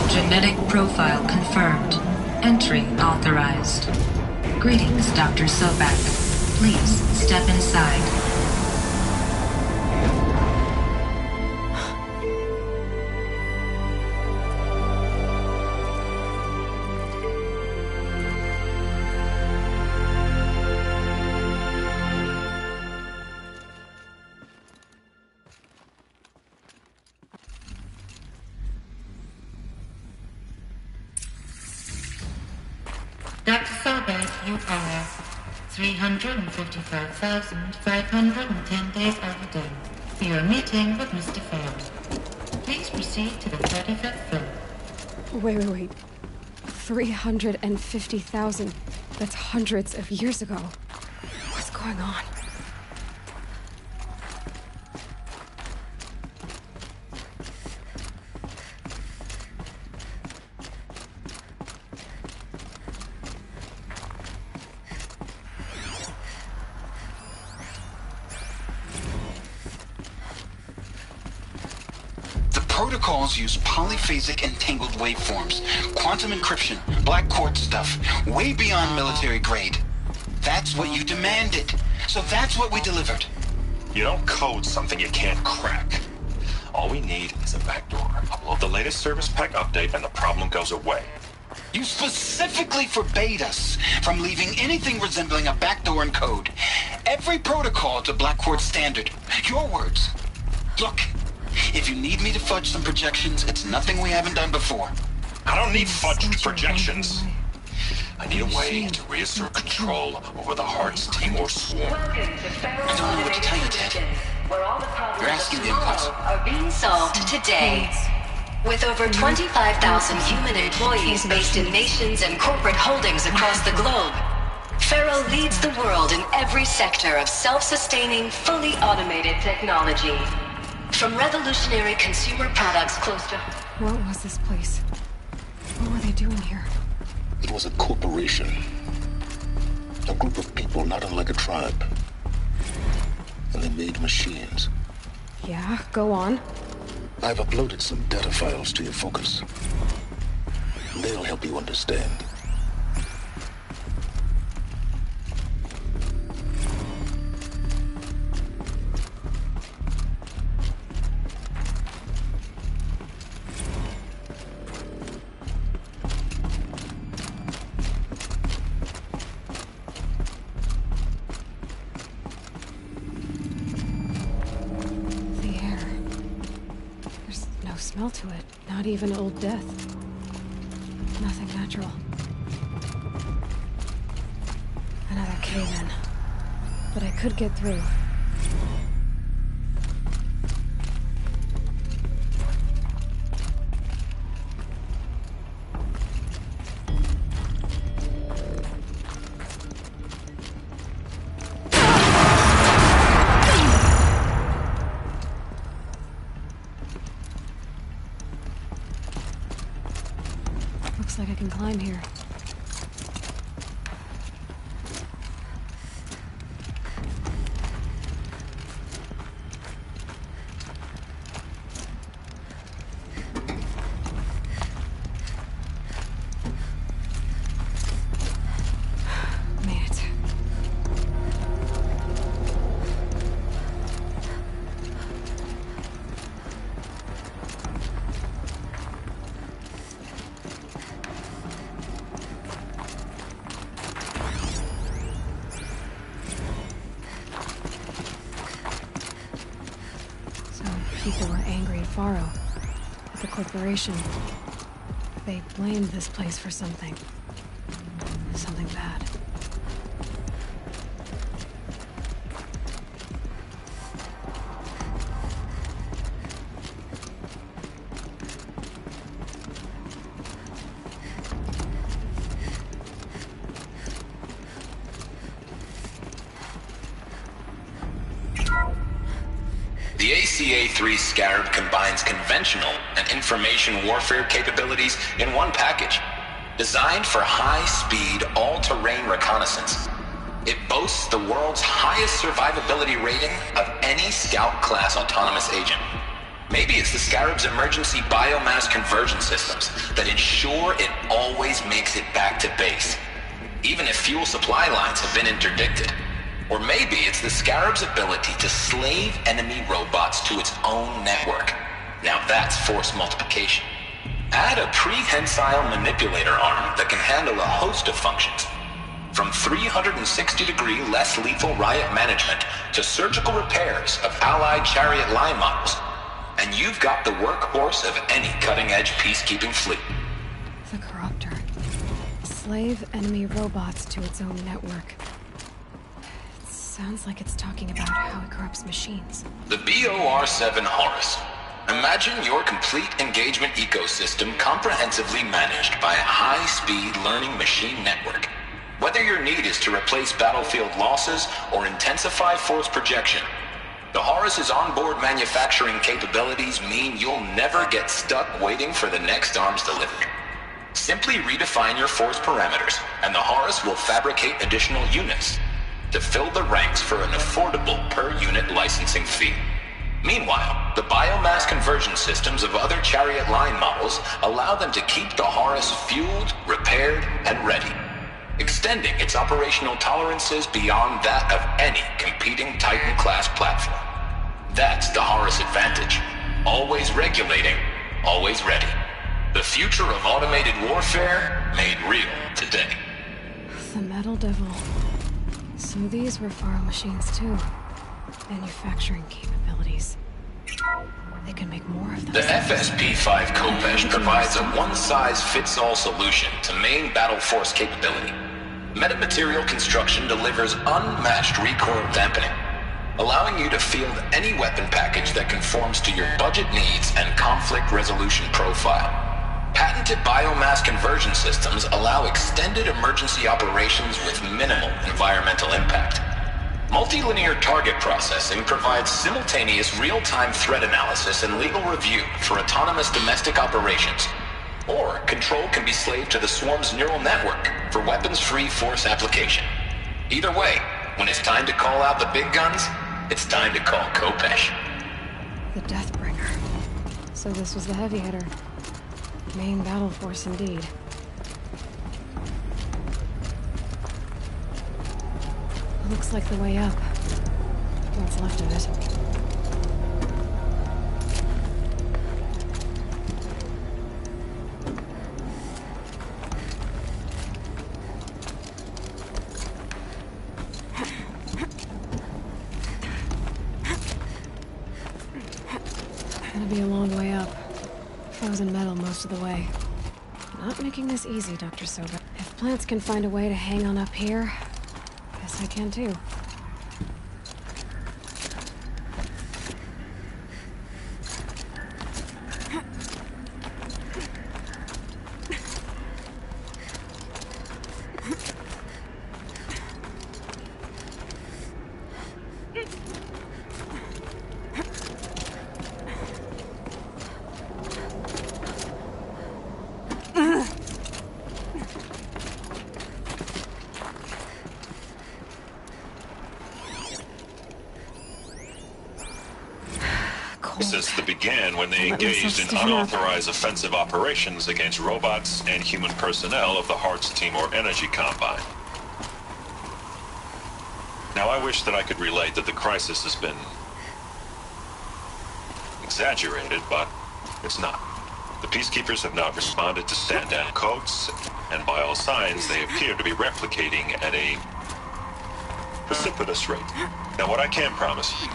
Speaker 20: Genetic profile confirmed. Entry authorized. Greetings, Dr. Sobak. Please step inside.
Speaker 21: Dr. Sobak, you are 355,510 days out of day. You are meeting with Mr. Fair. Please proceed to the 35th floor.
Speaker 10: Wait. 350,000. That's hundreds of years ago. What's going on?
Speaker 22: Protocols use polyphasic entangled waveforms, quantum encryption, black quartz stuff, way beyond military grade. That's what you demanded, so that's what we delivered.
Speaker 23: You don't code something you can't crack. All we need is a backdoor. Upload the latest service pack update and the problem goes away.
Speaker 22: You specifically forbade us from leaving anything resembling a backdoor in code. Every protocol to black quartz standard. Your words. Look. If you need me to fudge some projections, it's nothing we haven't done before.
Speaker 23: I don't need fudged projections. I need a way to reassert control over the Heart's Timor swarm.
Speaker 22: I don't know what to tell you, Ted. You're asking the inputs.
Speaker 20: Are being solved today. With over 25,000 human employees based in nations and corporate holdings across the globe, Pharaoh leads the world in every sector of self-sustaining, fully automated technology. From revolutionary consumer products close to...
Speaker 10: What was this place? What were they doing here?
Speaker 19: It was a corporation. A group of people not unlike a tribe. And they made machines.
Speaker 10: Yeah, go on.
Speaker 19: I've uploaded some data files to your focus. They'll help you understand.
Speaker 10: smell to it. Not even old death. Nothing natural. Another cave-in. But I could get through. Looks like I can climb here. Made it. People were angry at Faro, at the corporation. They blamed this place for something. Something bad.
Speaker 22: The ACA-3 Scarab combines conventional and information warfare capabilities in one package. Designed for high-speed, all-terrain reconnaissance. It boasts the world's highest survivability rating of any Scout-class autonomous agent. Maybe it's the Scarab's emergency biomass conversion systems that ensure it always makes it back to base, even if fuel supply lines have been interdicted. Or maybe it's the Scarab's ability to slave enemy robots to its own network. Now that's force multiplication. Add a prehensile manipulator arm that can handle a host of functions. From 360-degree less lethal riot management to surgical repairs of Allied chariot line models. And you've got the workhorse of any cutting-edge peacekeeping fleet.
Speaker 10: The Corruptor. Slave enemy robots to its own network. Sounds like it's talking about how it corrupts machines.
Speaker 22: The BOR-7 Horus. Imagine your complete engagement ecosystem comprehensively managed by a high-speed learning machine network. Whether your need is to replace battlefield losses or intensify force projection, the Horus's onboard manufacturing capabilities mean you'll never get stuck waiting for the next arms delivery. Simply redefine your force parameters, and the Horus will fabricate additional units to fill the ranks for an affordable per-unit licensing fee. Meanwhile, the biomass conversion systems of other chariot line models allow them to keep the Horus fueled, repaired, and ready, extending its operational tolerances beyond that of any competing Titan-class platform. That's the Horus advantage. Always regulating, always ready. The future of automated warfare made real today.
Speaker 10: The Metal Devil. So these were Faro machines too. Manufacturing capabilities. They can make more of them.
Speaker 22: The FSP-5 Khopesh provides a one-size-fits-all solution to main battle force capability. Metamaterial construction delivers unmatched recoil dampening, allowing you to field any weapon package that conforms to your budget needs and conflict resolution profile. Patented biomass conversion systems allow extended emergency operations with minimal environmental impact. Multilinear target processing provides simultaneous real-time threat analysis and legal review for autonomous domestic operations. Or control can be slaved to the Swarm's neural network for weapons-free force application. Either way, when it's time to call out the big guns, it's time to call Khopesh.
Speaker 10: The Deathbringer. So this was the heavy hitter. Main battle force indeed. Looks like the way up. What's left of it. Gonna be a long way up. Frozen metal most of the way. Not making this easy, Dr. Soba. If plants can find a way to hang on up here, guess I can too.
Speaker 23: Since the began when they engaged in unauthorized offensive operations against robots and human personnel of the Hearts Timor Energy Combine. Now I wish that I could relate that the crisis has been exaggerated, but it's not. The peacekeepers have not responded to stand-down codes, and by all signs they appear to be replicating at a precipitous rate. Now what I can promise you,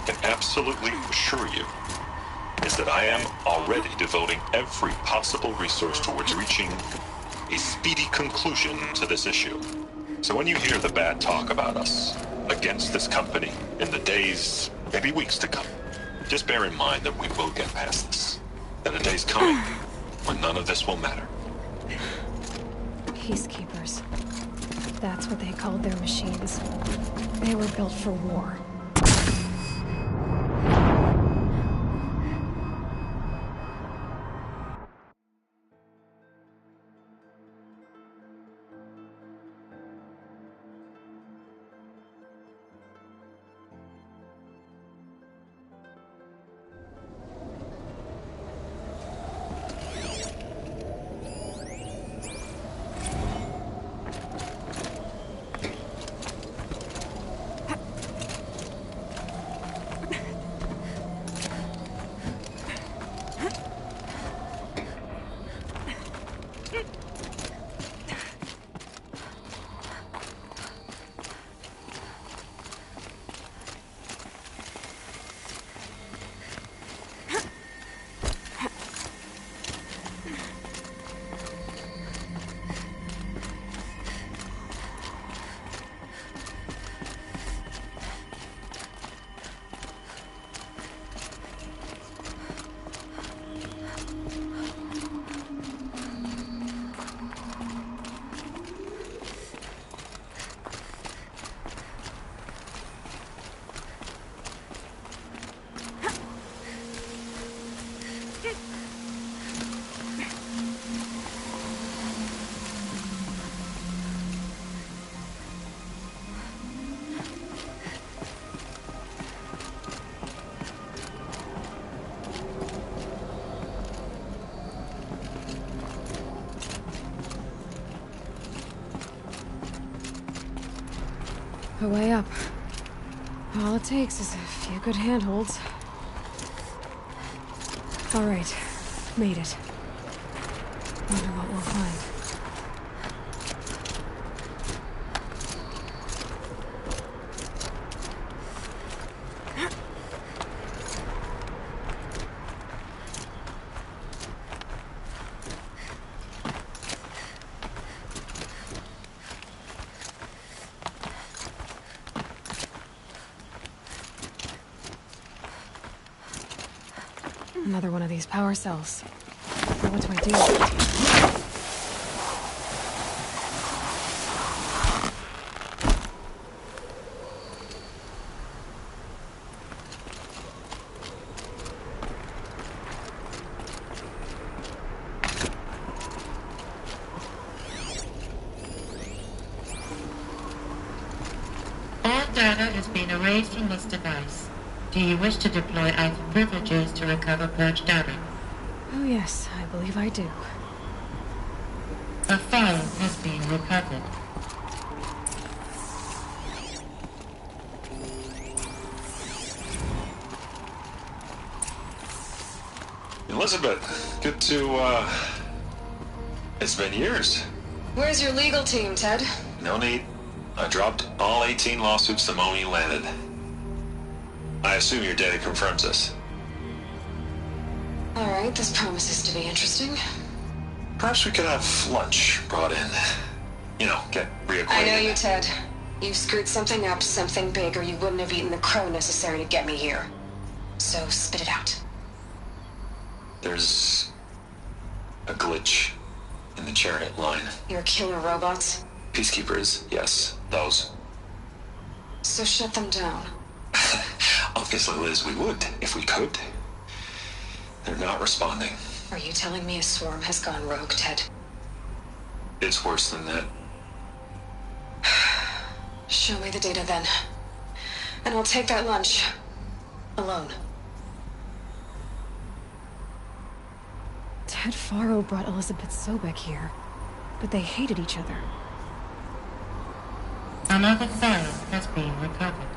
Speaker 23: can absolutely assure you, is that I am already devoting every possible resource towards reaching a speedy conclusion to this issue. So when you hear the bad talk about us against this company in the days, maybe weeks to come, just bear in mind that we will get past this. That a day's coming when none of this will matter.
Speaker 10: Peacekeepers. That's what they called their machines. They were built for war. A way up. All it takes is a few good handholds. All right, made it. Wonder what we'll find. Another one of these power cells. But what do I do?
Speaker 21: All data has been erased from this device. Do you wish to deploy Alpha privileges to recover purged data?
Speaker 10: Oh yes, I believe I do.
Speaker 21: A file has been recovered.
Speaker 23: Elizabeth, good to, it's been years.
Speaker 1: Where's your legal team, Ted?
Speaker 23: No need. I dropped all 18 lawsuits the moment you landed. I assume your data confirms this.
Speaker 1: Alright, this promises to be interesting.
Speaker 23: Perhaps we could have lunch brought in. You know, get reacquainted.
Speaker 1: I know you, Ted. You've screwed something up, something big, or you wouldn't have eaten the crow necessary to get me here. So, spit it out.
Speaker 23: There's a glitch in the chariot line.
Speaker 1: Your killer robots?
Speaker 23: Peacekeepers, yes, those.
Speaker 1: So shut them down.
Speaker 23: Obviously, Liz, we would, if we could. They're not responding.
Speaker 1: Are you telling me a swarm has gone rogue, Ted?
Speaker 23: It's worse than that.
Speaker 1: Show me the data then. And I'll take that lunch. Alone.
Speaker 10: Ted Faro brought Elizabeth Sobek here, but they hated each other.
Speaker 21: Another file has been recovered.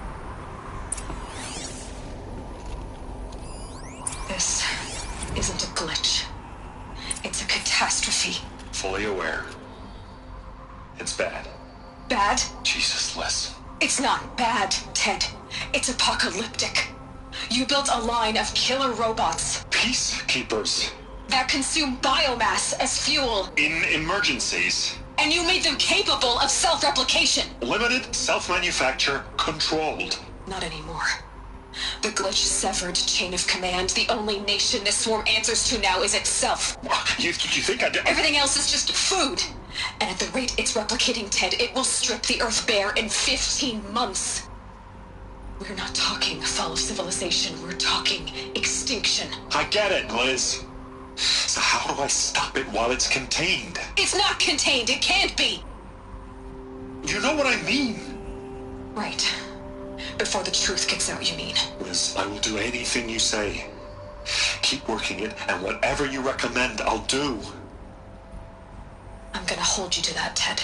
Speaker 1: This isn't a glitch. It's a catastrophe.
Speaker 23: Fully aware. It's bad.
Speaker 1: Bad?
Speaker 23: Jesus, Liz.
Speaker 1: It's not bad, Ted. It's apocalyptic. You built a line of killer robots.
Speaker 23: Peacekeepers.
Speaker 1: That consume biomass as fuel.
Speaker 23: In emergencies.
Speaker 1: And you made them capable of self-replication.
Speaker 23: Limited, self-manufacture, controlled.
Speaker 1: Not anymore. The glitch severed chain of command. The only nation this swarm answers to now is itself.
Speaker 23: You think I did?
Speaker 1: Everything else is just food. And at the rate it's replicating, Ted, it will strip the Earth bare in 15 months. We're not talking fall of civilization. We're talking extinction.
Speaker 23: I get it, Liz. So how do I stop it while it's contained?
Speaker 1: It's not contained. It can't be.
Speaker 23: You know what I mean?
Speaker 1: Right. Before the truth gets out, you mean?
Speaker 23: Liz, I will do anything you say. Keep working it, and whatever you recommend, I'll do.
Speaker 1: I'm gonna hold you to that, Ted.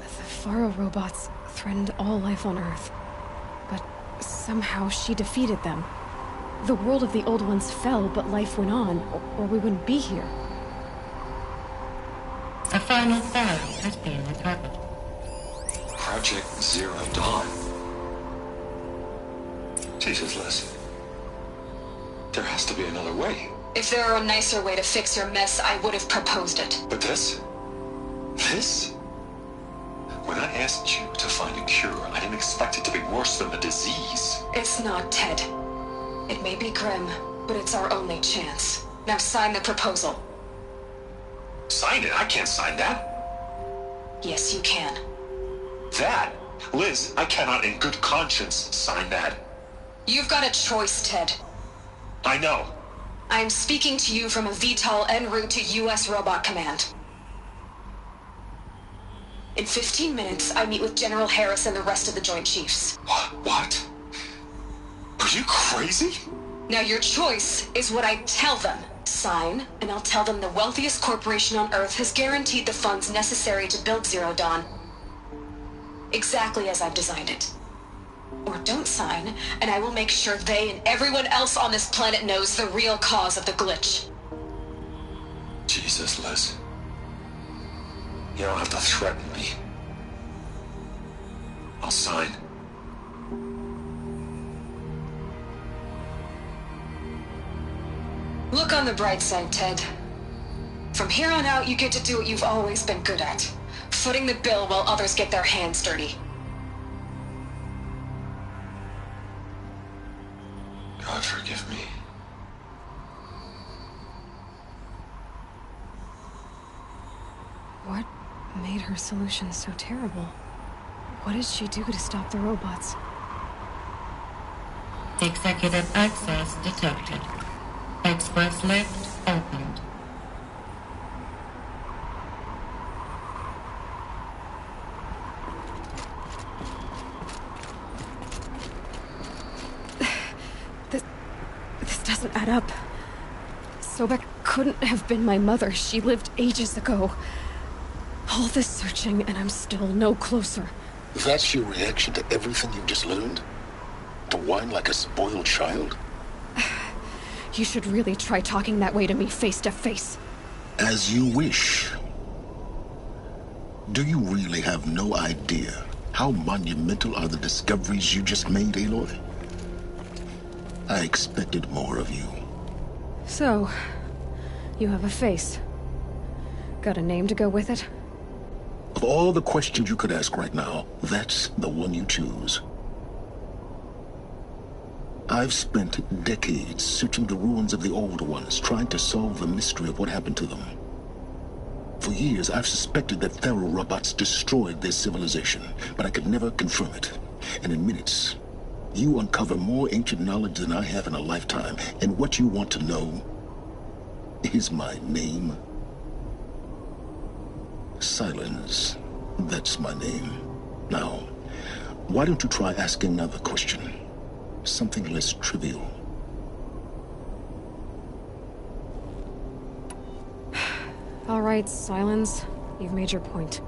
Speaker 10: The Faro robots threatened all life on Earth, but somehow she defeated them. The world of the old ones fell, but life went on, or we wouldn't be here.
Speaker 21: A final file has been recovered.
Speaker 23: Project Zero Dawn. Jesus, Liz. There has to be another way.
Speaker 1: If there were a nicer way to fix your mess, I would have proposed it.
Speaker 23: But this? This? When I asked you to find a cure, I didn't expect it to be worse than the disease.
Speaker 1: It's not, Ted. It may be grim, but it's our only chance. Now sign the proposal.
Speaker 23: Sign it? I can't sign that.
Speaker 1: Yes, you can.
Speaker 23: That? Liz, I cannot in good conscience sign that.
Speaker 1: You've got a choice, Ted.
Speaker 23: I know.
Speaker 1: I am speaking to you from a VTOL en route to U.S. Robot Command. In 15 minutes, I meet with General Harris and the rest of the Joint Chiefs.
Speaker 23: What? Are you crazy?
Speaker 1: Now your choice is what I tell them. Sign, and I'll tell them the wealthiest corporation on Earth has guaranteed the funds necessary to build Zero Dawn. Exactly as I've designed it. Or don't sign, and I will make sure they and everyone else on this planet knows the real cause of the glitch.
Speaker 23: Jesus, Liz. You don't have to threaten me. I'll sign.
Speaker 1: Look on the bright side, Ted. From here on out, you get to do what you've always been good at. Footing the bill while others get their hands dirty.
Speaker 23: God forgive me.
Speaker 10: What made her solution so terrible? What did she do to stop the robots?
Speaker 21: Executive access detected. Express lift opened.
Speaker 10: This doesn't add up. Sobek couldn't have been my mother. She lived ages ago. All this searching, and I'm still no closer.
Speaker 19: That's your reaction to everything you've just learned? To whine like a spoiled child?
Speaker 10: You should really try talking that way to me face to face.
Speaker 19: As you wish. Do you really have no idea
Speaker 16: How monumental are the discoveries you just made, Aloy? I expected more of you.
Speaker 10: So, you have a face. Got a name to go with it?
Speaker 16: Of all the questions you could ask right now, that's the one you choose. I've spent decades searching the ruins of the old ones, trying to solve the mystery of what happened to them. For years, I've suspected that Thero robots destroyed their civilization, but I could never confirm it. And in minutes, you uncover more ancient knowledge than I have in a lifetime. And what you want to know is my name. Silence. That's my name. Now, why don't you try asking another question? Something less trivial.
Speaker 10: All right, Silence. You've made your point.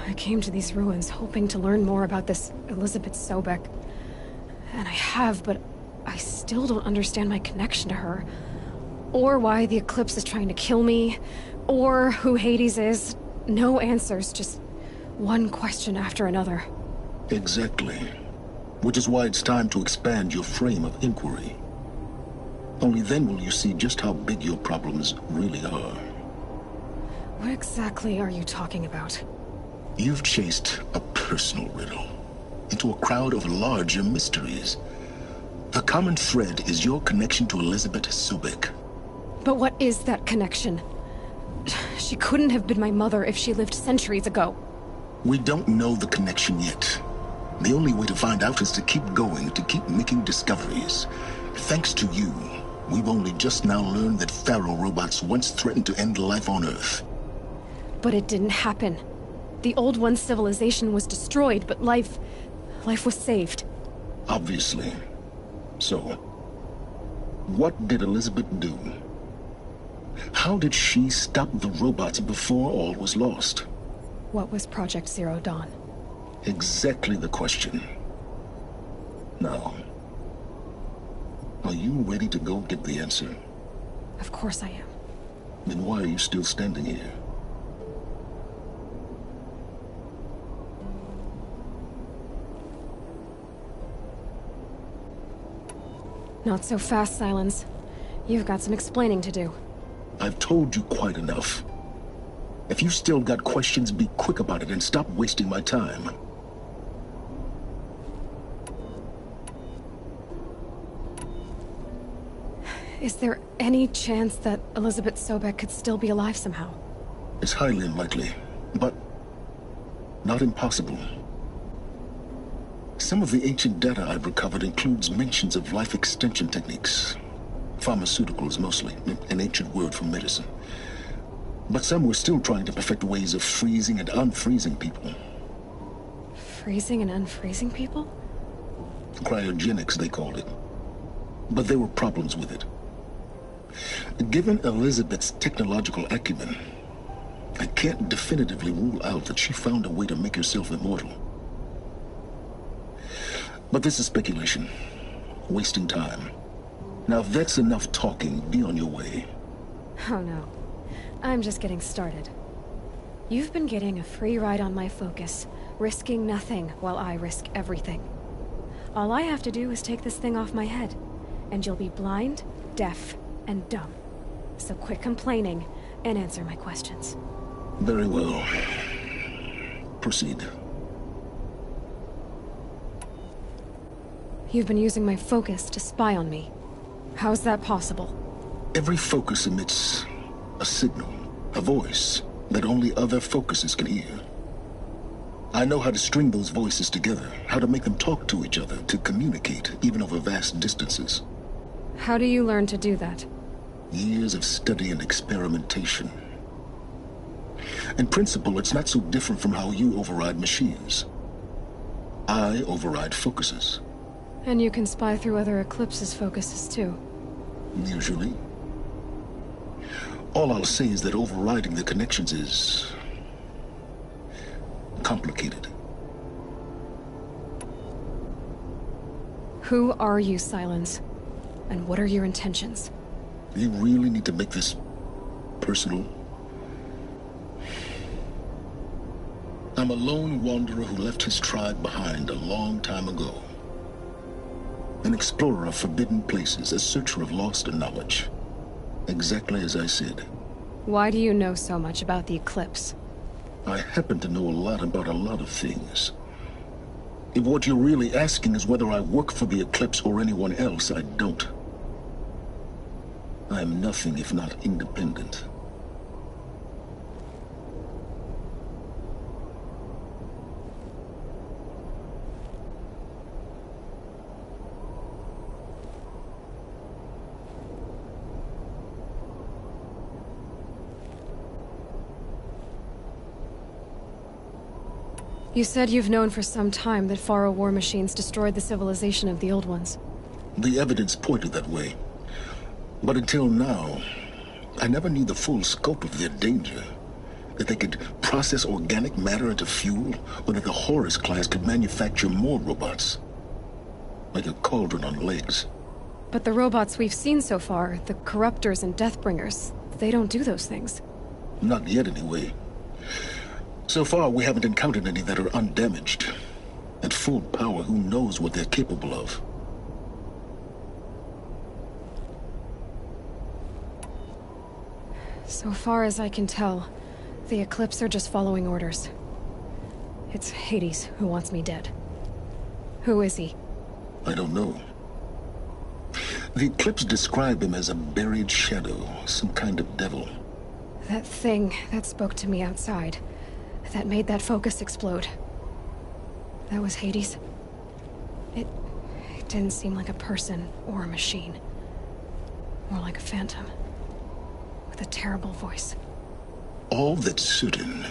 Speaker 10: I came to these ruins hoping to learn more about this Elizabeth Sobek. And I have, but I still don't understand my connection to her. Or why the Eclipse is trying to kill me. Or who Hades is. No answers, just one question after another.
Speaker 16: Exactly. Which is why it's time to expand your frame of inquiry. Only then will you see just how big your problems really are.
Speaker 10: What exactly are you talking about?
Speaker 16: You've chased a personal riddle into a crowd of larger mysteries. The common thread is your connection to Elizabeth Sobek.
Speaker 10: But what is that connection? She couldn't have been my mother if she lived centuries ago.
Speaker 16: We don't know the connection yet. The only way to find out is to keep going, to keep making discoveries. Thanks to you, we've only just now learned that Pharaoh robots once threatened to end life on Earth.
Speaker 10: But it didn't happen. The Old One's civilization was destroyed, but life was saved.
Speaker 16: Obviously. So, what did Elizabeth do? How did she stop the robots before all was lost?
Speaker 10: What was Project Zero Dawn?
Speaker 16: Exactly the question. Now, are you ready to go get the answer?
Speaker 10: Of course I am.
Speaker 16: Then why are you still standing here?
Speaker 10: Not so fast, Silence. You've got some explaining to do.
Speaker 16: I've told you quite enough. If you've still got questions, be quick about it and stop wasting my time.
Speaker 10: Is there any chance that Elizabeth Sobek could still be alive somehow?
Speaker 16: It's highly unlikely, but not impossible. Some of the ancient data I've recovered includes mentions of life extension techniques. Pharmaceuticals, mostly, an ancient word for medicine. But some were still trying to perfect ways of freezing and unfreezing people.
Speaker 10: Freezing and unfreezing people?
Speaker 16: Cryogenics, they called it. But there were problems with it. Given Elizabeth's technological acumen, I can't definitively rule out that she found a way to make herself immortal. But this is speculation. Wasting time. Now, if that's enough talking, be on your way.
Speaker 10: Oh no. I'm just getting started. You've been getting a free ride on my focus, risking nothing while I risk everything. All I have to do is take this thing off my head, and you'll be blind, deaf, and dumb. So quit complaining and answer my questions.
Speaker 16: Very well. Proceed.
Speaker 10: You've been using my focus to spy on me. How's that possible?
Speaker 16: Every focus emits a signal, a voice, that only other focuses can hear. I know how to string those voices together, how to make them talk to each other, to communicate, even over vast distances.
Speaker 10: How do you learn to do that?
Speaker 16: Years of study and experimentation. In principle, it's not so different from how you override machines. I override focuses.
Speaker 10: And you can spy through other Eclipse's focuses too.
Speaker 16: Usually. All I'll say is that overriding the connections is complicated.
Speaker 10: Who are you, Silence? And what are your intentions?
Speaker 16: You really need to make this personal? I'm a lone wanderer who left his tribe behind a long time ago. An explorer of forbidden places, a searcher of lost knowledge. Exactly as I said.
Speaker 10: Why do you know so much about the eclipse?
Speaker 16: I happen to know a lot about a lot of things. If what you're really asking is whether I work for the eclipse or anyone else, I don't. I am nothing if not independent.
Speaker 10: You said you've known for some time that Faro war machines destroyed the civilization of the Old Ones.
Speaker 16: The evidence pointed that way. But until now, I never knew the full scope of their danger. That they could process organic matter into fuel, or that the Horus class could manufacture more robots. Like a cauldron on legs.
Speaker 10: But the robots we've seen so far, the Corruptors and Deathbringers, they don't do those things.
Speaker 16: Not yet, anyway. So far, we haven't encountered any that are undamaged. At full power, who knows what they're capable of?
Speaker 10: So far as I can tell, the Eclipse are just following orders. It's Hades who wants me dead. Who is he?
Speaker 16: I don't know. The Eclipse describe him as a buried shadow, some kind of devil.
Speaker 10: That thing that spoke to me outside, that made that focus explode. That was Hades. It didn't seem like a person or a machine. More like a phantom. With a terrible voice.
Speaker 16: All that's certain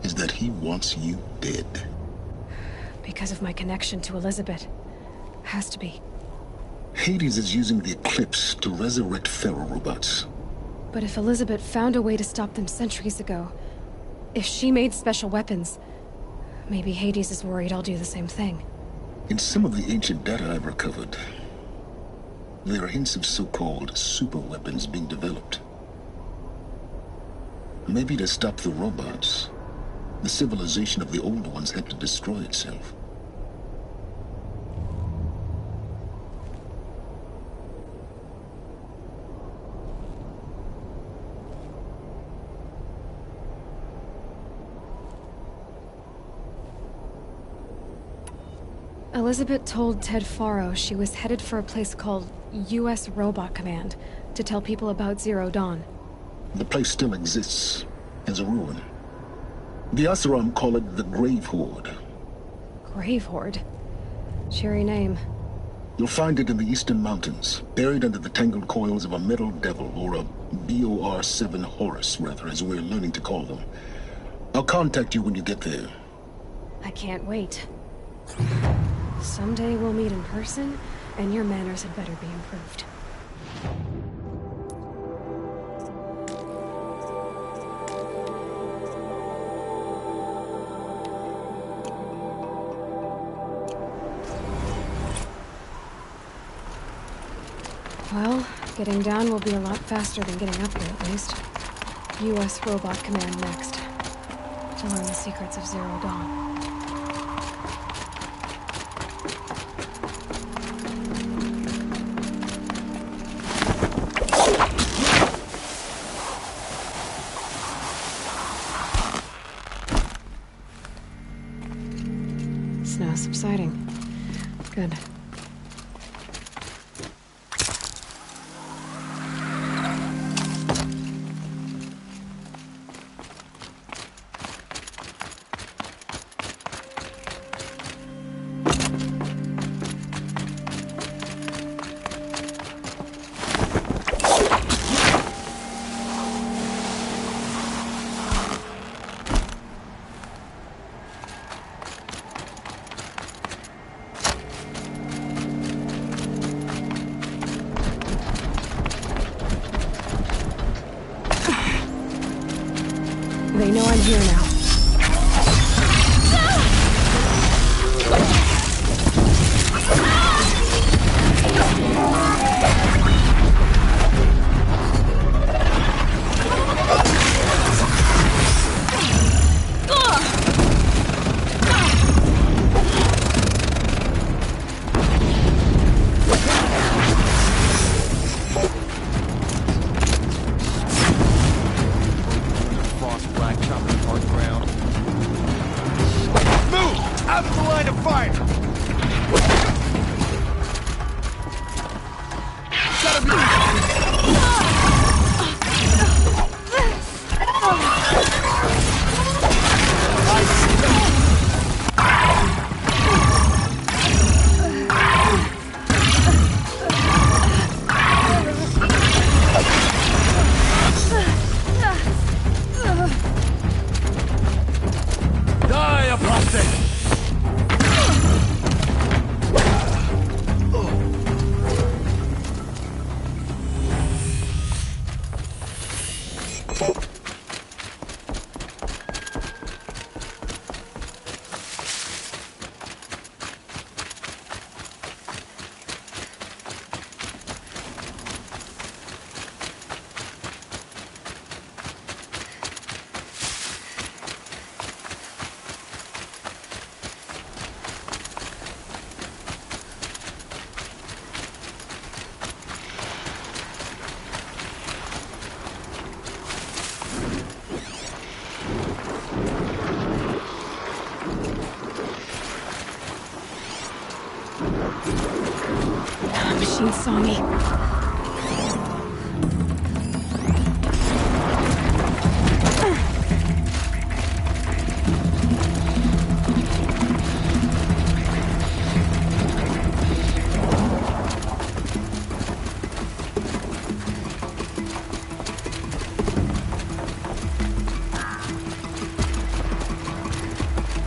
Speaker 16: is that he wants you dead.
Speaker 10: Because of my connection to Elizabeth. Has to be.
Speaker 16: Hades is using the Eclipse to resurrect Pharaoh robots.
Speaker 10: But if Elizabeth found a way to stop them centuries ago, if she made special weapons, maybe Hades is worried I'll do the same thing.
Speaker 16: In some of the ancient data I've recovered, there are hints of so-called super weapons being developed. Maybe to stop the robots, the civilization of the old ones had to destroy itself.
Speaker 10: Elizabeth told Ted Faro she was headed for a place called U.S. Robot Command to tell people about Zero Dawn.
Speaker 16: The place still exists, as a ruin. The Asuram call it the Grave Horde.
Speaker 10: Grave Horde? Cheery name.
Speaker 16: You'll find it in the Eastern Mountains, buried under the tangled coils of a metal devil, or a BOR-7 Horus, rather, as we're learning to call them. I'll contact you when you get there.
Speaker 10: I can't wait. Someday we'll meet in person, and your manners had better be improved. Well, getting down will be a lot faster than getting up here, at least. U.S. Robot Command next. To learn the secrets of Zero Dawn. Snow subsiding. Good. They know I'm here now.
Speaker 5: Black chopping hard ground.
Speaker 7: Move! Out of the line of fire! Gotta be...
Speaker 5: Die, apostate!
Speaker 10: Machine saw me.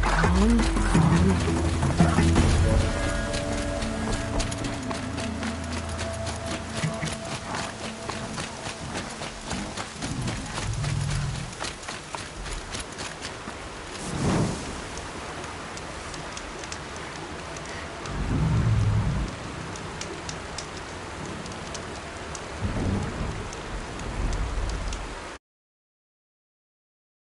Speaker 10: Calm, calm.